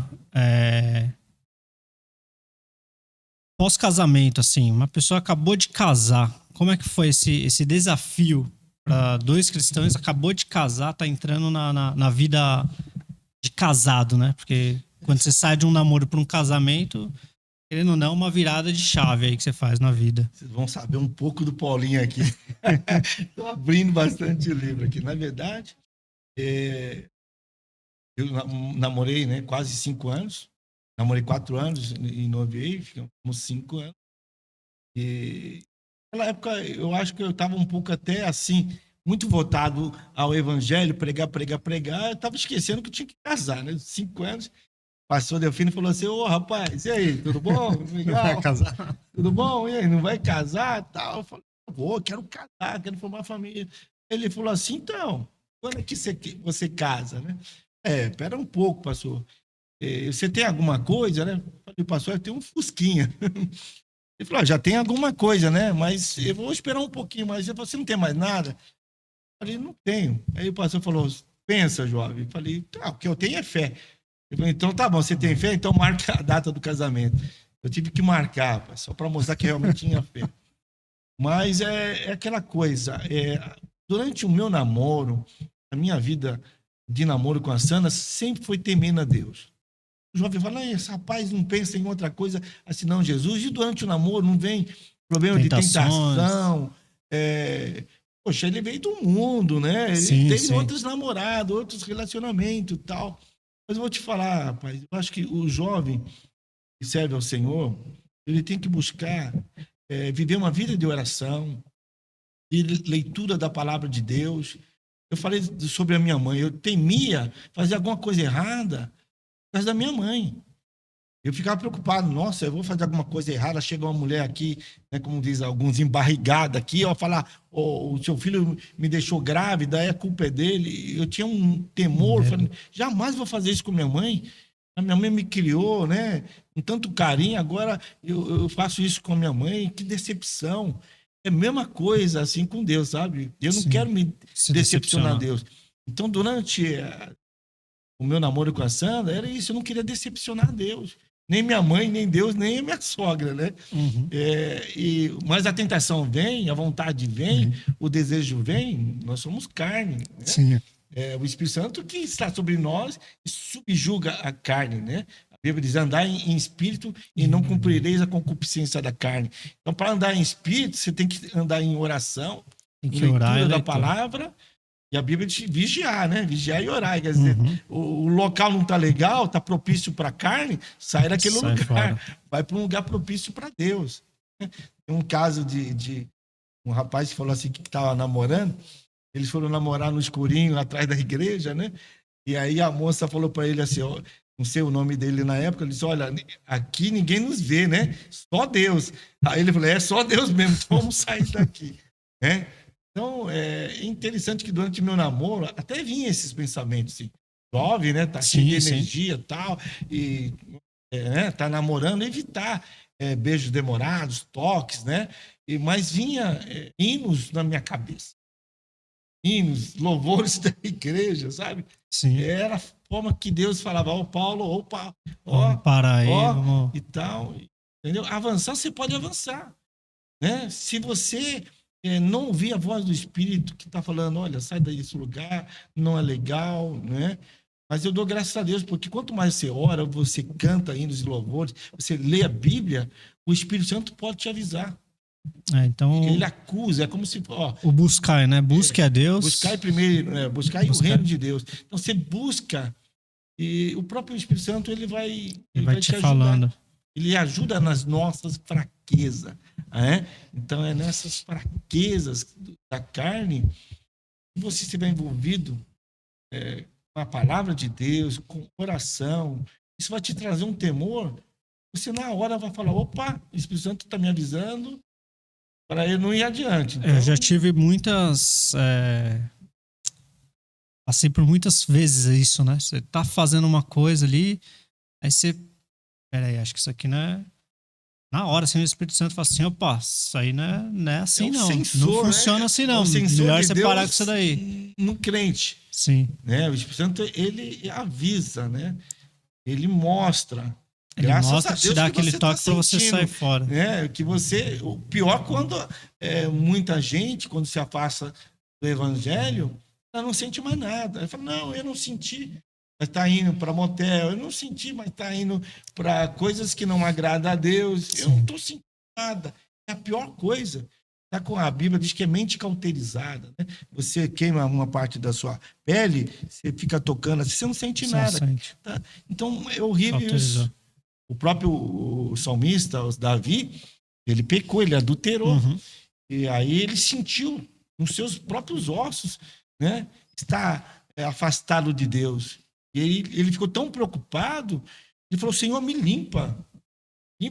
pós-casamento, assim. Uma pessoa acabou de casar. Como é que foi esse desafio para dois cristãos, acabou de casar, tá entrando na vida de casado, né? Porque quando você sai de um namoro para um casamento, querendo ou não, uma virada de chave aí que você faz na vida. Vocês vão saber um pouco do Paulinho aqui. Estou abrindo bastante livro aqui. Na verdade, eu namorei, né, quase 5 anos. Namorei 4 anos e noivei, ficamos 5 anos. E naquela época eu acho que eu estava um pouco até assim, muito voltado ao evangelho, pregar. Eu estava esquecendo que eu tinha que casar, né? 5 anos. O pastor Delfino falou assim: ô rapaz, e aí, tudo bom? Legal? Vai casar. Tudo bom? E aí, não vai casar? Tal. Eu falei: vou, quero casar, quero formar família. Ele falou assim: então, quando é que você casa, né? Pera um pouco, pastor. Você tem alguma coisa, né? Eu falei: pastor, eu tenho um Fusquinha. Ele falou: já tem alguma coisa, né? Mas eu vou esperar um pouquinho mais. Você não tem mais nada? Eu falei: não tenho. Aí o pastor falou: pensa, jovem. Eu falei: tá, o que eu tenho é fé. Ele falou: então tá bom, você tem fé? Então marca a data do casamento. Eu tive que marcar, só para mostrar que realmente tinha fé. Mas é aquela coisa. Durante o meu namoro, a minha vida de namoro com a Sandra sempre foi temendo a Deus. O jovem fala: esse rapaz não pensa em outra coisa assim, não, Jesus. E durante o namoro não vem problema de tentação. Poxa, ele veio do mundo, né? Ele teve outros namorados, outros relacionamentos e tal. Mas eu vou te falar, rapaz, eu acho que o jovem que serve ao Senhor, ele tem que buscar viver uma vida de oração, de leitura da palavra de Deus. Eu falei sobre a minha mãe, eu temia fazer alguma coisa errada por causa da minha mãe. Eu ficava preocupado: nossa, eu vou fazer alguma coisa errada, chega uma mulher aqui, né, como diz alguns, embarrigada aqui, ó, falar: o seu filho me deixou grávida, a culpa é dele. Eu tinha um temor, falei: jamais vou fazer isso com minha mãe. A minha mãe me criou, né, com tanto carinho, agora eu faço isso com a minha mãe. Que decepção. É a mesma coisa assim com Deus, sabe? Eu não quero me decepcionar Deus. Então, durante o meu namoro com a Sandra, era isso, eu não queria decepcionar Deus. Nem minha mãe, nem Deus, nem a minha sogra, né? Uhum. Mas a tentação vem, a vontade vem, o desejo vem, nós somos carne, né? Sim. O Espírito Santo que está sobre nós e subjuga a carne, né? A Bíblia diz: andar em espírito e não cumprireis a concupiscência da carne. Então, para andar em espírito, você tem que andar em oração, tem que leitura orar da palavra. E a Bíblia diz vigiar, né? Vigiar e orar. Quer dizer, o local não está legal, está propício para a carne, sai daquele lugar. Fora. Vai para um lugar propício para Deus. Tem um caso de um rapaz que falou assim que estava namorando. Eles foram namorar no escurinho, atrás da igreja, né? E aí a moça falou para ele assim, ó, não sei o nome dele na época, ele disse: olha, aqui ninguém nos vê, né? Só Deus. Aí ele falou: só Deus mesmo, então vamos sair daqui. Né? Então, é interessante que durante o meu namoro até vinha esses pensamentos, assim, jovem, né? Tá cheio de energia e tal, e tá namorando, evitar beijos demorados, toques, né? Mas vinha hinos na minha cabeça. Hinos, louvores da igreja, sabe? Sim. Era a forma que Deus falava: ó, Paulo, vamos parar aí, vamos... e tal. Entendeu? Avançar, você pode avançar, né? Se você não ouvir a voz do Espírito que está falando: olha, sai desse lugar, não é legal, né? Mas eu dou graças a Deus, porque quanto mais você ora, você canta hinos e louvores, você lê a Bíblia, o Espírito Santo pode te avisar. Então, ele acusa, é como se... o buscar, né? Busque a Deus. Buscar primeiro, buscar o reino de Deus. Então, você busca e o próprio Espírito Santo, ele vai te ajudar. Falando. Ele ajuda nas nossas fraquezas. Então, é nessas fraquezas da carne que você estiver envolvido com a palavra de Deus, com oração. Isso vai te trazer um temor. Você, na hora, vai falar: opa, o Espírito Santo está me avisando para eu não ir adiante. Então... Eu já tive muitas... Passei por muitas vezes isso, né? Você tá fazendo uma coisa ali, aí você... Peraí, acho que isso aqui não é... Na hora, assim, o Espírito Santo fala assim: opa, isso aí não é assim, não. Sensor, não funciona assim, não. Melhor você parar com isso daí. No crente. Sim. Né? O Espírito Santo, ele avisa, né? Ele mostra. Ele Graças mostra, a Deus, te dá aquele toque para você sair fora. Né? Que você... O pior quando muita gente, quando se afasta do evangelho, ela não sente mais nada. Ela fala, não, eu não senti, mas está indo para motel, eu não senti, mas está indo para coisas que não agradam a Deus, eu não estou sentindo nada. É a pior coisa. Tá com a Bíblia, diz que é mente cauterizada, né? Você queima uma parte da sua pele, você fica tocando assim, você não sente nada. Tá? Então é horrível isso. O próprio salmista, o Davi, ele pecou, ele adulterou. E aí ele sentiu nos seus próprios ossos, né? Está afastado de Deus. E ele ficou tão preocupado, ele falou, Senhor, me limpa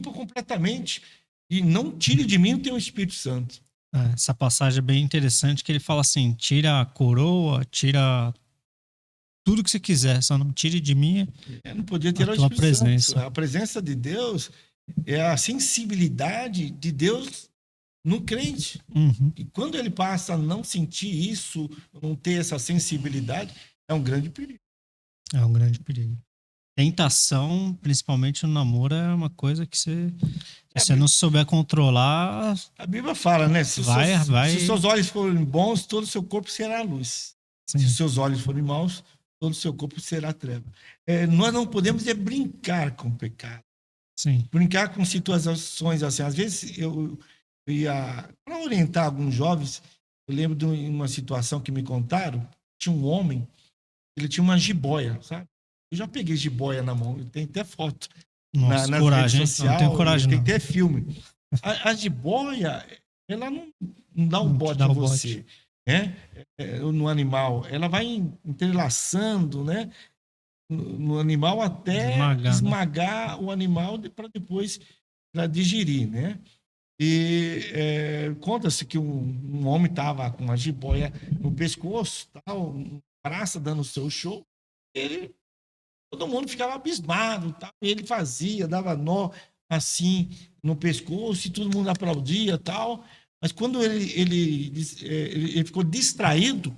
completamente e não tire de mim o teu Espírito Santo. Essa passagem é bem interessante, que ele fala assim, tira a coroa, tira tudo que você quiser, só não tire de mim não podia ter a tua presença. Santo. A presença de Deus é a sensibilidade de Deus no crente. E quando ele passa a não sentir isso, não ter essa sensibilidade, é um grande perigo. É um grande perigo. Tentação, principalmente no namoro, é uma coisa que se você não souber controlar... A Bíblia fala, né? Se os seus olhos forem bons, todo o seu corpo será luz. Sim. Se os seus olhos forem maus, todo o seu corpo será treva. Nós não podemos brincar com o pecado. Sim. Brincar com situações assim. Às vezes, eu ia... Para orientar alguns jovens, eu lembro de uma situação que me contaram. Tinha um homem, ele tinha uma jiboia, sabe? Eu já peguei jiboia na mão, tem até foto. Nossa, na coragem, rede social, não tenho coragem, tem não. até filme. A jiboia, ela não dá um bote a você, né? No animal. Ela vai entrelaçando, né? No animal até esmagar o animal para depois para digerir, né? E conta-se que um homem estava com uma jiboia no pescoço, tal, praça dando o seu show, todo mundo ficava abismado, tal, e ele fazia, dava nó assim no pescoço e todo mundo aplaudia, tal. Mas quando ele ficou distraído,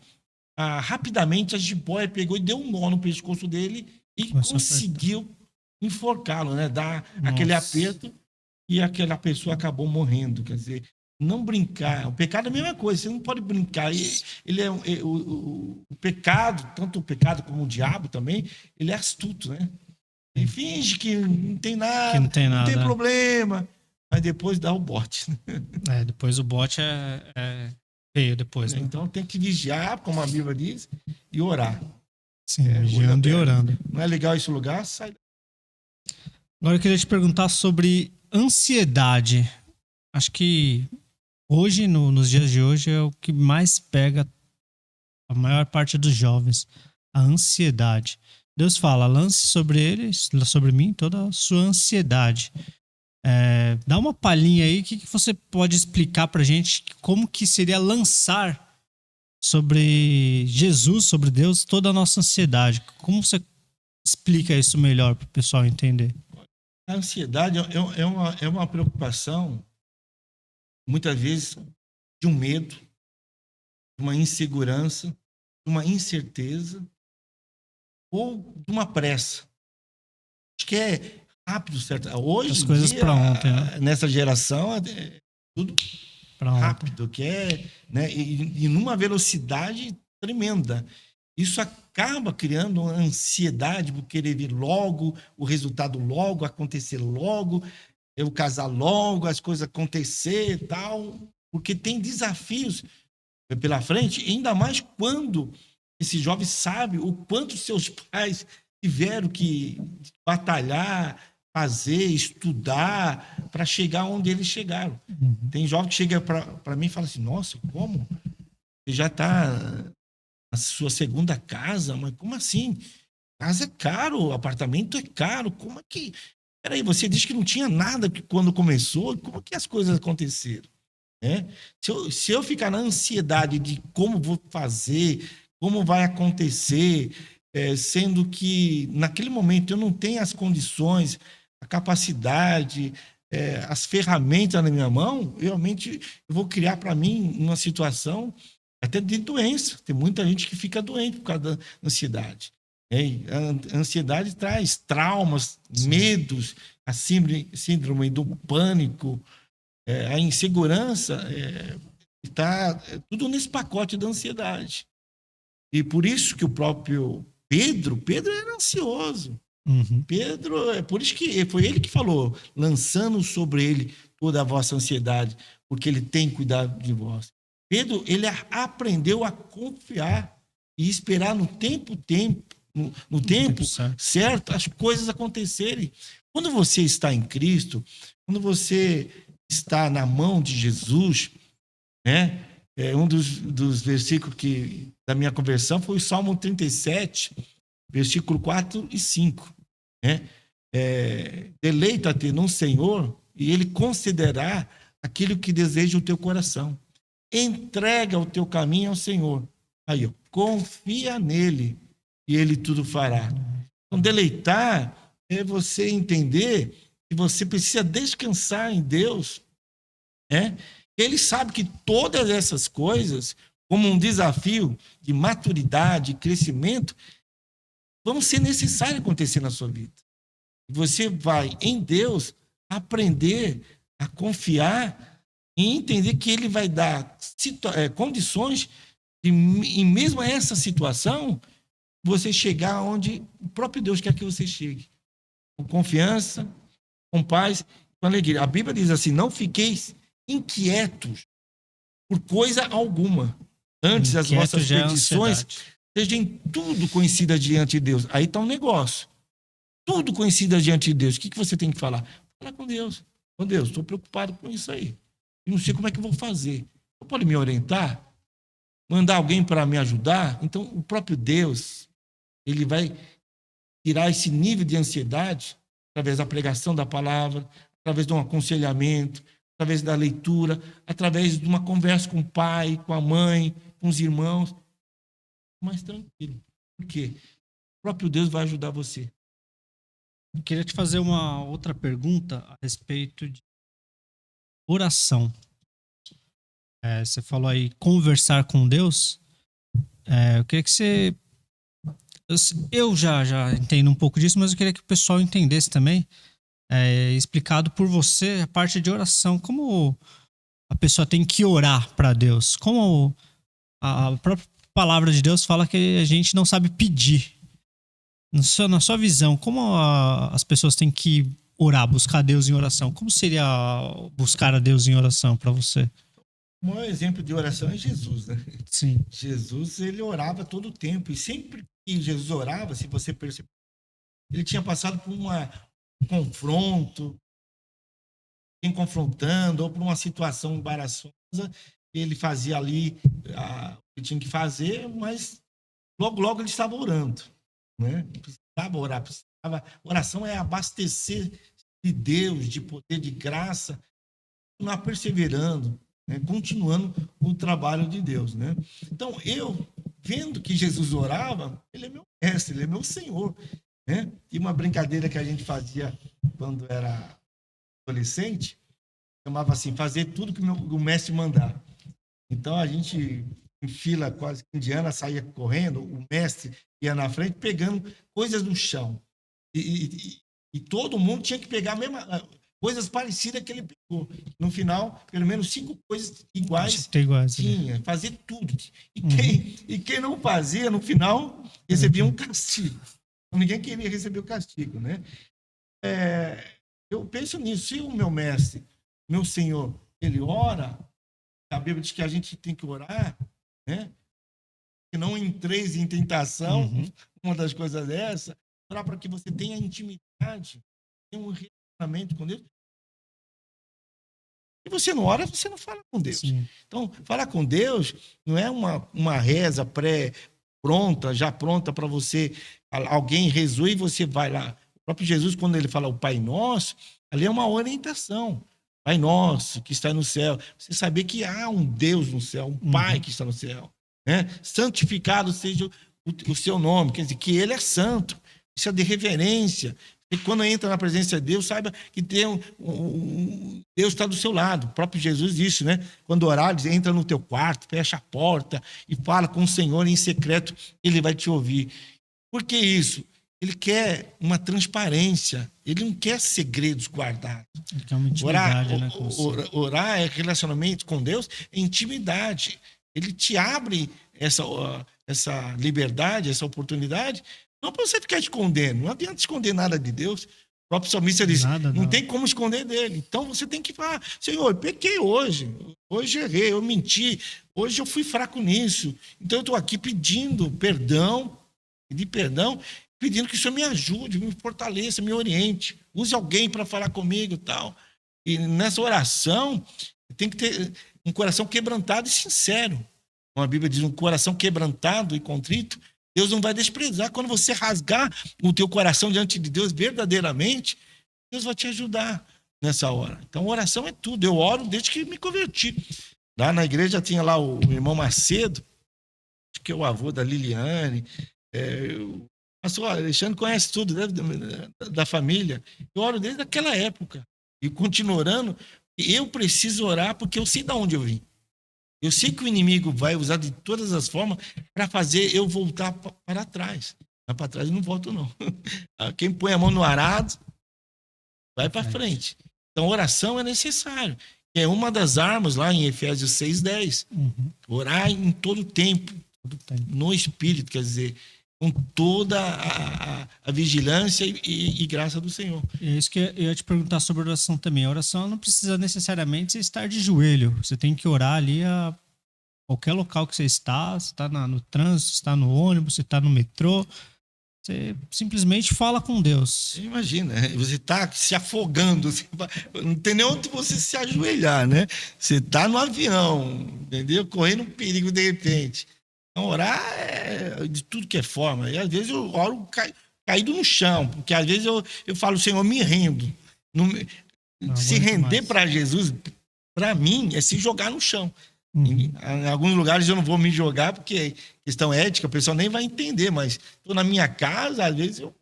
rapidamente a jiboia pegou e deu um nó no pescoço dele e conseguiu enforcá-lo, né? Dar aquele aperto e aquela pessoa acabou morrendo. Quer dizer, não brincar. O pecado é a mesma coisa, você não pode brincar. Ele o pecado, tanto o pecado como o diabo também, ele é astuto, né? Ele finge que não tem nada, não tem problema, mas depois dá o bote. Depois o bote é feio depois, né? Então tem que vigiar, como a Bíblia diz, e orar. Sim, vigiando e orando. Não é legal esse lugar? Sai. Agora eu queria te perguntar sobre ansiedade. Acho que hoje, nos dias de hoje, é o que mais pega a maior parte dos jovens. A ansiedade. Deus fala, lance sobre eles, sobre mim, toda a sua ansiedade. Dá uma palhinha aí, o que você pode explicar pra gente como que seria lançar sobre Jesus, sobre Deus, toda a nossa ansiedade? Como você explica isso melhor para o pessoal entender? A ansiedade é uma preocupação, muitas vezes, de um medo, de uma insegurança, de uma incerteza ou de uma pressa. Acho que é rápido, certo? Hoje, as coisas para ontem, né? Nessa geração, é tudo rápido, que né? E numa velocidade tremenda. Isso acaba criando uma ansiedade por querer ver logo, o resultado logo, acontecer logo, eu casar logo, as coisas acontecer e tal, porque tem desafios pela frente, ainda mais quando esse jovem sabe o quanto seus pais tiveram que batalhar, fazer, estudar para chegar onde eles chegaram. Tem jovem que chega para mim e fala assim, nossa, como? Você já está na sua segunda casa? Mas como assim? Casa é caro, apartamento é caro, como é que... Peraí, você disse que não tinha nada quando começou, como que as coisas aconteceram? Se eu ficar na ansiedade de como vou fazer, como vai acontecer, sendo que naquele momento eu não tenho as condições, a capacidade, as ferramentas na minha mão, realmente eu vou criar para mim uma situação até de doença. Tem muita gente que fica doente por causa da ansiedade. A ansiedade traz traumas, medos, a síndrome do pânico, a insegurança Está tudo nesse pacote da ansiedade. E por isso que o próprio Pedro era ansioso. Uhum. Pedro, é por isso que foi ele que falou, lançando sobre ele toda a vossa ansiedade, porque ele tem cuidado de vós. Pedro, ele aprendeu a confiar e esperar no tempo certo as coisas acontecerem. Quando você está em Cristo, quando você está na mão de Jesus, né? Um dos versículos da minha conversão foi o Salmo 37, versículo 4 e 5. Né? Deleita-te no Senhor e Ele concederá aquilo que deseja o teu coração. Entrega o teu caminho ao Senhor. Aí, ó, confia nele e Ele tudo fará. Então, deleitar é você entender que você precisa descansar em Deus, né? Ele sabe que todas essas coisas, como um desafio de maturidade, crescimento, vão ser necessárias acontecer na sua vida. Você vai, em Deus, aprender a confiar e entender que Ele vai dar condições de, e mesmo essa situação, você chegar onde o próprio Deus quer que você chegue. Com confiança, com paz, com alegria. A Bíblia diz assim, não fiqueis inquietos por coisa alguma. Antes as vossas petições sejam tudo conhecidas diante de Deus. Aí está um negócio. Tudo conhecidas diante de Deus. O que você tem que falar? Falar com Deus. Com Deus, estou preocupado com isso aí. Eu não sei como é que eu vou fazer. Você pode me orientar? Mandar alguém para me ajudar? Então, o próprio Deus, Ele vai tirar esse nível de ansiedade através da pregação da palavra, através de um aconselhamento, através da leitura, através de uma conversa com o pai, com a mãe, com os irmãos. Mais tranquilo. Por quê? O próprio Deus vai ajudar você. Eu queria te fazer uma outra pergunta a respeito de oração. Você falou aí conversar com Deus. Eu queria que você... Eu já entendo um pouco disso, mas eu queria que o pessoal entendesse também, explicado por você, a parte de oração. Como a pessoa tem que orar para Deus? Como a própria palavra de Deus fala que a gente não sabe pedir. Na sua visão, como as pessoas têm que orar, buscar Deus em oração? Como seria buscar a Deus em oração para você? O maior exemplo de oração é Jesus, né? Sim. Jesus, ele orava todo o tempo. E sempre que Jesus orava, se você perceber, ele tinha passado por um confronto, alguém confrontando, ou por uma situação embaraçosa. Ele fazia ali o que tinha que fazer, mas logo ele estava orando. Né? Precisava orar, oração é abastecer de Deus, de poder, de graça, continuar perseverando, né? Continuando o trabalho de Deus. Né? Então, eu, vendo que Jesus orava, ele é meu mestre, ele é meu Senhor. Né? E uma brincadeira que a gente fazia quando era adolescente, chamava assim, fazer tudo que o mestre mandar. Então, a gente... em fila quase indiana, saía correndo, o mestre ia na frente pegando coisas no chão. E todo mundo tinha que pegar a mesma, coisas parecidas que ele pegou. No final, pelo menos 5 coisas iguais tinha, fazer tudo. E quem não fazia, no final, recebia um castigo. Ninguém queria receber o castigo, né? Eu penso nisso. Se o meu mestre, meu Senhor, ele ora, a Bíblia diz que a gente tem que orar, né? Que não entreis em tentação, uma das coisas dessa, orar para que você tenha intimidade, tenha um relacionamento com Deus. Se você não ora, você não fala com Deus. Sim. Então, falar com Deus não é uma reza pré-pronta, já pronta para você, alguém rezou e você vai lá. O próprio Jesus, quando ele fala o Pai Nosso, ali é uma orientação. Pai nosso, que está no céu. Você saber que há um Deus no céu, um Pai que está no céu. Né? Santificado seja o seu nome. Quer dizer, que ele é santo. Isso é de reverência. E quando entra na presença de Deus, saiba que tem Deus está do seu lado. O próprio Jesus disse, né? Quando orar, diz, entra no teu quarto, fecha a porta e fala com o Senhor em secreto, ele vai te ouvir. Por que isso? Ele quer uma transparência. Ele não quer segredos guardados. Ele quer uma intimidade, né, com você. Orar é relacionamento com Deus, é intimidade. Ele te abre essa liberdade, essa oportunidade, não para você ficar escondendo. Não adianta esconder nada de Deus. O próprio salmista diz, não tem como esconder dele. Então você tem que falar, Senhor, eu pequei hoje. Hoje errei, eu menti. Hoje eu fui fraco nisso. Então eu estou aqui pedindo perdão, pedindo que o Senhor me ajude, me fortaleça, me oriente. Use alguém para falar comigo e tal. E nessa oração, tem que ter um coração quebrantado e sincero. Como a Bíblia diz, um coração quebrantado e contrito, Deus não vai desprezar. Quando você rasgar o teu coração diante de Deus verdadeiramente, Deus vai te ajudar nessa hora. Então, oração é tudo. Eu oro desde que me converti. Lá na igreja tinha lá o irmão Macedo, que é o avô da Liliane. O pastor Alexandre conhece tudo, né, da família. Eu oro desde aquela época. E continuo orando. Eu preciso orar porque eu sei de onde eu vim. Eu sei que o inimigo vai usar de todas as formas para fazer eu voltar para trás. Mas para trás eu não volto, não. Quem põe a mão no arado, vai para frente. Então, oração é necessário. É uma das armas lá em Efésios 6:10. Orar em todo tempo, no Espírito, quer dizer, com toda a vigilância e graça do Senhor. É isso que eu ia te perguntar sobre oração também. A oração não precisa necessariamente estar de joelho. Você tem que orar ali a qualquer local que você está no trânsito, você está no ônibus, você está no metrô. Você simplesmente fala com Deus. Imagina, você está se afogando, não tem nem onde você se ajoelhar, né? Você está no avião, entendeu? Correndo um perigo de repente. Então, orar é de tudo que é forma. E às vezes eu oro caído no chão, porque às vezes eu falo, Senhor, me rendo. Se render para Jesus, para mim, é se jogar no chão. Em alguns lugares eu não vou me jogar, porque questão ética, o pessoal nem vai entender, mas estou na minha casa, às vezes eu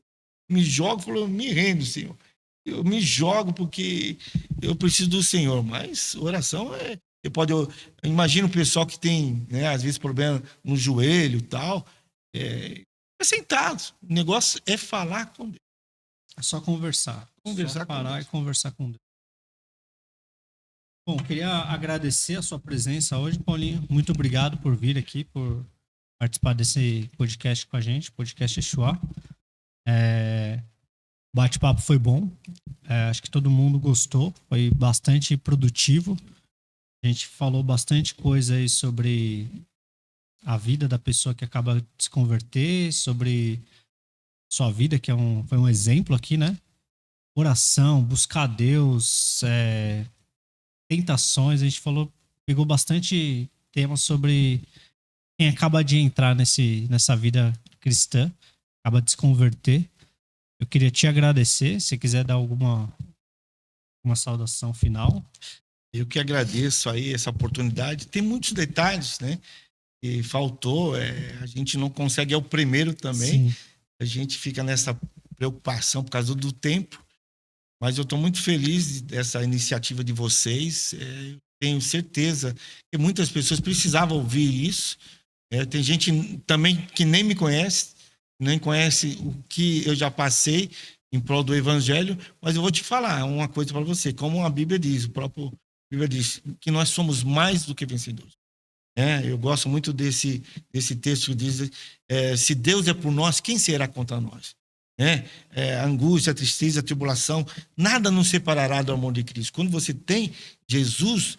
me jogo e falo, me rendo, Senhor. Eu me jogo porque eu preciso do Senhor. Mas oração é... Imagina o pessoal que tem, né, às vezes, problema no joelho e tal. É sentado. O negócio é falar com Deus. É só conversar. Só parar e conversar com Deus. Bom, queria agradecer a sua presença hoje, Paulinho. Muito obrigado por vir aqui, por participar desse podcast com a gente, podcast Yeshua. O bate-papo foi bom. Acho que todo mundo gostou. Foi bastante produtivo. A gente falou bastante coisa aí sobre a vida da pessoa que acaba de se converter, sobre sua vida, que foi um exemplo aqui, né? Oração, buscar Deus, tentações. A gente pegou bastante temas sobre quem acaba de entrar nessa vida cristã, acaba de se converter. Eu queria te agradecer, se quiser dar uma saudação final. Eu que agradeço aí essa oportunidade. Tem muitos detalhes, né? Que faltou, a gente não consegue, é o primeiro também. Sim. A gente fica nessa preocupação por causa do tempo. Mas eu estou muito feliz dessa iniciativa de vocês. Tenho certeza que muitas pessoas precisavam ouvir isso. Tem gente também que nem me conhece, nem conhece o que eu já passei em prol do Evangelho. Mas eu vou te falar uma coisa para você. Como a Bíblia diz, o próprio Bíblia diz que nós somos mais do que vencedores. Eu gosto muito desse texto que diz, se Deus é por nós, quem será contra nós? A angústia, a tristeza, a tribulação, nada nos separará do amor de Cristo. Quando você tem Jesus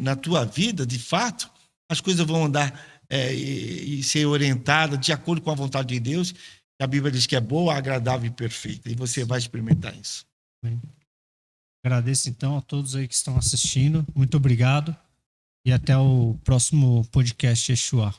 na tua vida, de fato, as coisas vão andar e ser orientadas de acordo com a vontade de Deus. A Bíblia diz que é boa, agradável e perfeita. E você vai experimentar isso. Bem. Agradeço, então, a todos aí que estão assistindo. Muito obrigado. E até o próximo podcast Yeshua.